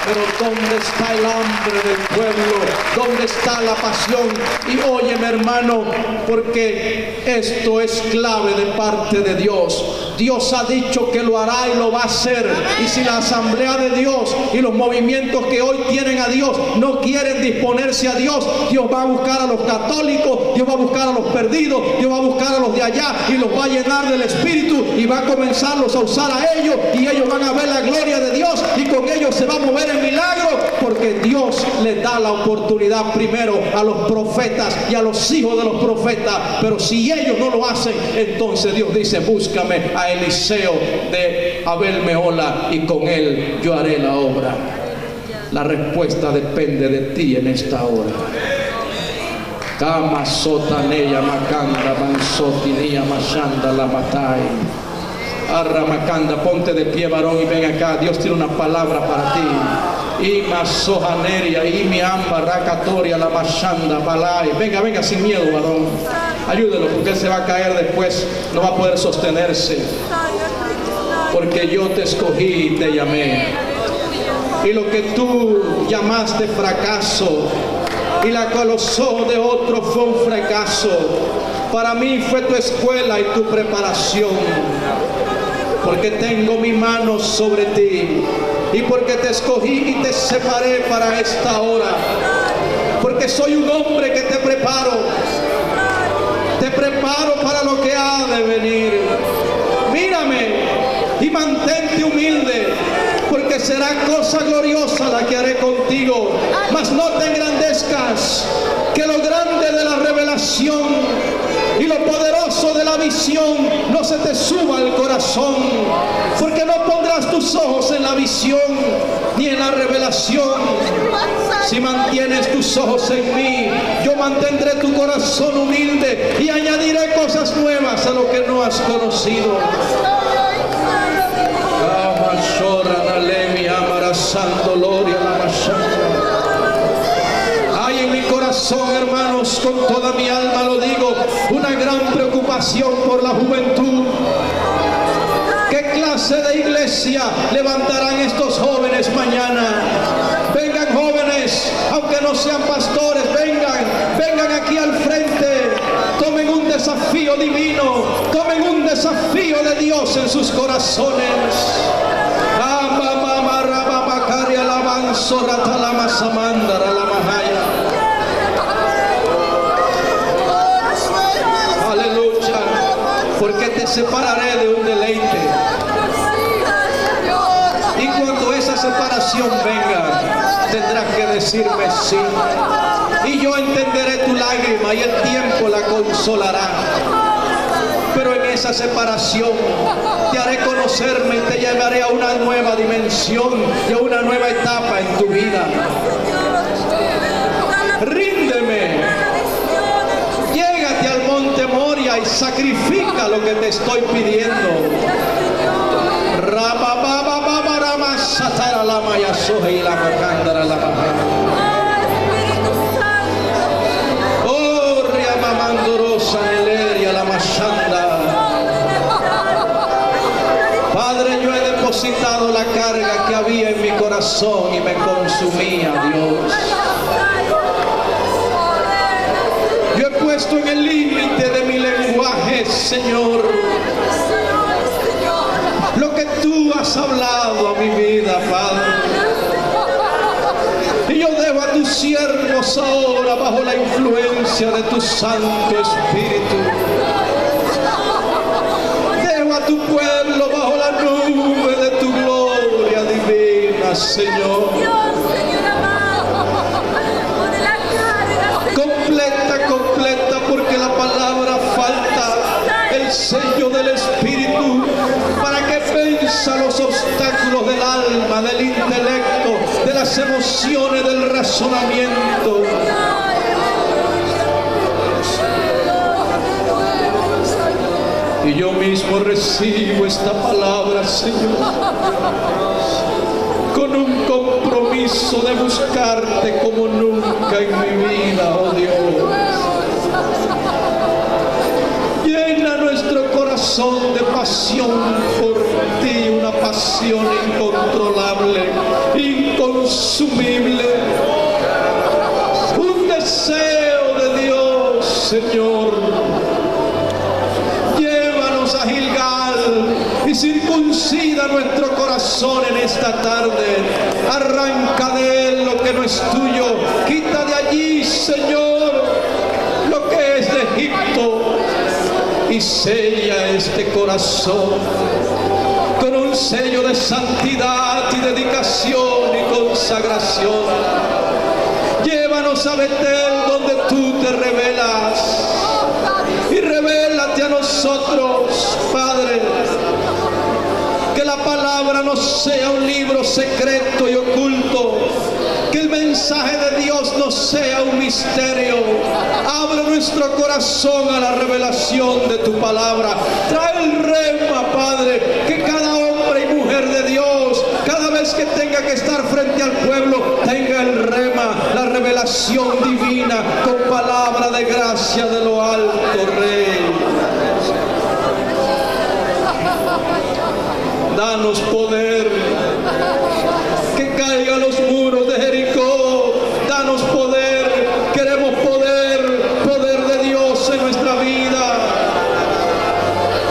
Pero ¿dónde está el hambre del pueblo? ¿Dónde está la pasión? Y óyeme, hermano, porque esto es clave de parte de Dios. Dios ha dicho que lo hará y lo va a hacer. Y si la Asamblea de Dios y los movimientos que hoy tienen a Dios no quieren disponerse a Dios, Dios va a buscar a los católicos, Dios va a buscar a los perdidos, Dios va a buscar a los de allá y los va a llenar del Espíritu, y va a comenzarlos a usar a ellos, y ellos van a ver la gloria de Dios, y con ellos se va a mover el milagro, porque Dios les da la oportunidad primero a los profetas y a los hijos de los profetas. Pero si ellos no lo hacen, entonces Dios dice: búscame a Eliseo de Abel Mehola, y con él yo haré la obra. La respuesta depende de ti en esta hora. Kama sotaneya makanda mansotinia mashanda la matai. Arramacanda, ponte de pie, varón, y ven acá. Dios tiene una palabra para ti. Y masojaneria, y mi amba, racatoria, la mashanda, balay. Venga, venga, sin miedo, varón. Ayúdelo, porque él se va a caer después, no va a poder sostenerse. Porque yo te escogí y te llamé. Y lo que tú llamaste fracaso, y la que los ojos de otro fue un fracaso, para mí fue tu escuela y tu preparación. Porque tengo mi mano sobre ti, y porque te escogí y te separé para esta hora, porque soy un hombre que te preparo para lo que ha de venir. Mírame y mantente humilde, porque será cosa gloriosa la que haré contigo. Mas no te engrandezcas, que lo grande de la revelación y lo poderoso de la visión no se te suba al corazón, porque no pondrás tus ojos en la visión ni en la revelación. Si mantienes tus ojos en mí, yo mantendré tu corazón humilde y añadiré cosas nuevas a lo que no has conocido. Hay en mi corazón, hermanos, con toda mi alma lo digo, una gran preocupación por la juventud. ¿Qué clase de iglesia levantarán estos jóvenes mañana? Vengan, jóvenes, aunque no sean pastores, vengan aquí al frente. Tomen un desafío divino, tomen un desafío de Dios en sus corazones. Aleluya, porque te separaré de un deleite. Y cuando esa separación venga, tendrás que decirme sí. Y yo entenderé tu lágrima lágrima y el tiempo la consolará. Pero en esa separación te haré conocerme y te llevaré a una nueva dimensión y a una nueva etapa en tu vida. Ríndeme. Llégate al monte Moria y sacrifica lo que te estoy pidiendo. Oh, riamamandorosa neleria la machanda. Padre, yo he depositado la carga que había en mi corazón y me consumía, Dios. Yo he puesto en el límite de mi lenguaje, Señor, lo que tú has hablado a mi vida, Padre. Y yo dejo a tus siervos ahora bajo la influencia de tu Santo Espíritu. Dejo a tu pueblo bajo la nube de tu gloria divina, Señor. Completa, porque la palabra falta el sello del Espíritu para que venza los obstáculos del alma, del intelecto, de las emociones, del razonamiento. Y yo mismo recibo esta palabra, Señor, con un compromiso de buscarte como nunca en mi vida, oh Dios. Llena nuestro corazón de pasión por ti, una pasión incontrolable, inconsumible, un deseo de Dios, Señor. Llévanos a Gilgal y circuncida nuestro corazón en esta tarde. Arranca de él lo que no es tuyo. Quita de allí, Señor, lo que es de Egipto, y sella este corazón con un sello de santidad y dedicación y consagración. Llévanos a Betel, donde tú te revelas, y revélate a nosotros, Padre. Que la palabra no sea un libro secreto y oculto, que el mensaje de Dios no sea un misterio. Abre nuestro corazón a la revelación de tu palabra. Trae el rema, Padre, que cada hombre y mujer de Dios, cada vez que tenga que estar frente al pueblo, tenga el rema, la revelación divina, con palabra de gracia de lo alto, Rey. Danos poder, que caigan los muros de Jericó. Danos poder, queremos poder de Dios en nuestra vida.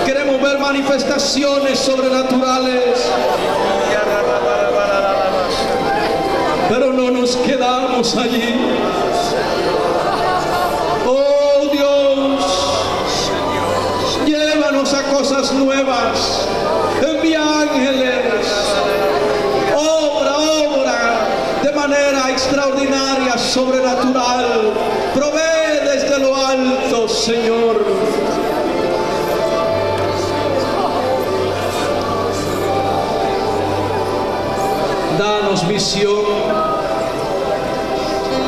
Queremos ver manifestaciones sobrenaturales, pero no nos quedamos allí. Oh Dios, llévanos a cosas nuevas. Envía ángeles, obra de manera extraordinaria, sobrenatural. Provee desde lo alto, Señor. Danos visión,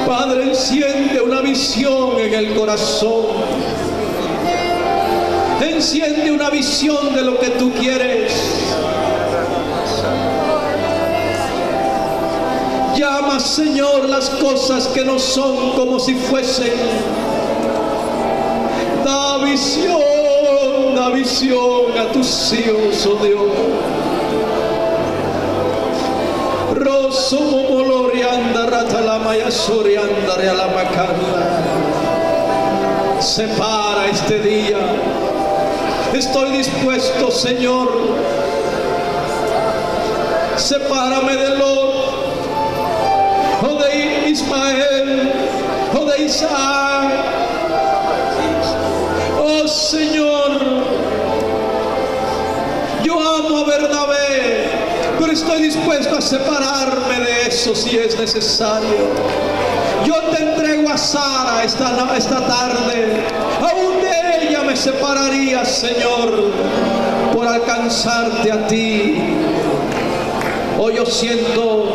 Padre. Enciende una visión en el corazón. Enciende una visión de lo que tú quieres. Llama, Señor, las cosas que no son como si fuesen. Da visión a tus hijos, oh Dios. Rosso momolorianda ratalamaya sorianda realamacanda. Separa este día. Estoy dispuesto, Señor. Sepárame de Lot, o de Ismael, o de Isaac. Oh Señor, yo amo a Bernabé, pero estoy dispuesto a separarme de eso si es necesario. Yo te entrego a Sara esta tarde. Aún de ella me separaría, Señor, por alcanzarte a ti. Hoy yo siento,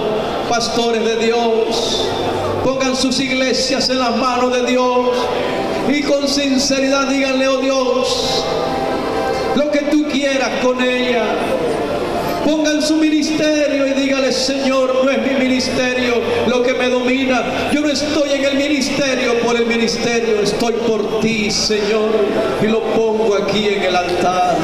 pastores de Dios, pongan sus iglesias en las manos de Dios y con sinceridad díganle: oh Dios, lo que tú quieras con ella. Pongan su ministerio y dígale: Señor, no es mi ministerio lo que me domina. Yo no estoy en el ministerio por el ministerio, estoy por ti, Señor, y lo pongo aquí en el altar.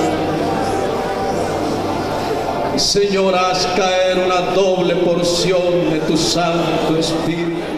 Señor, haz caer una doble porción de tu Santo Espíritu.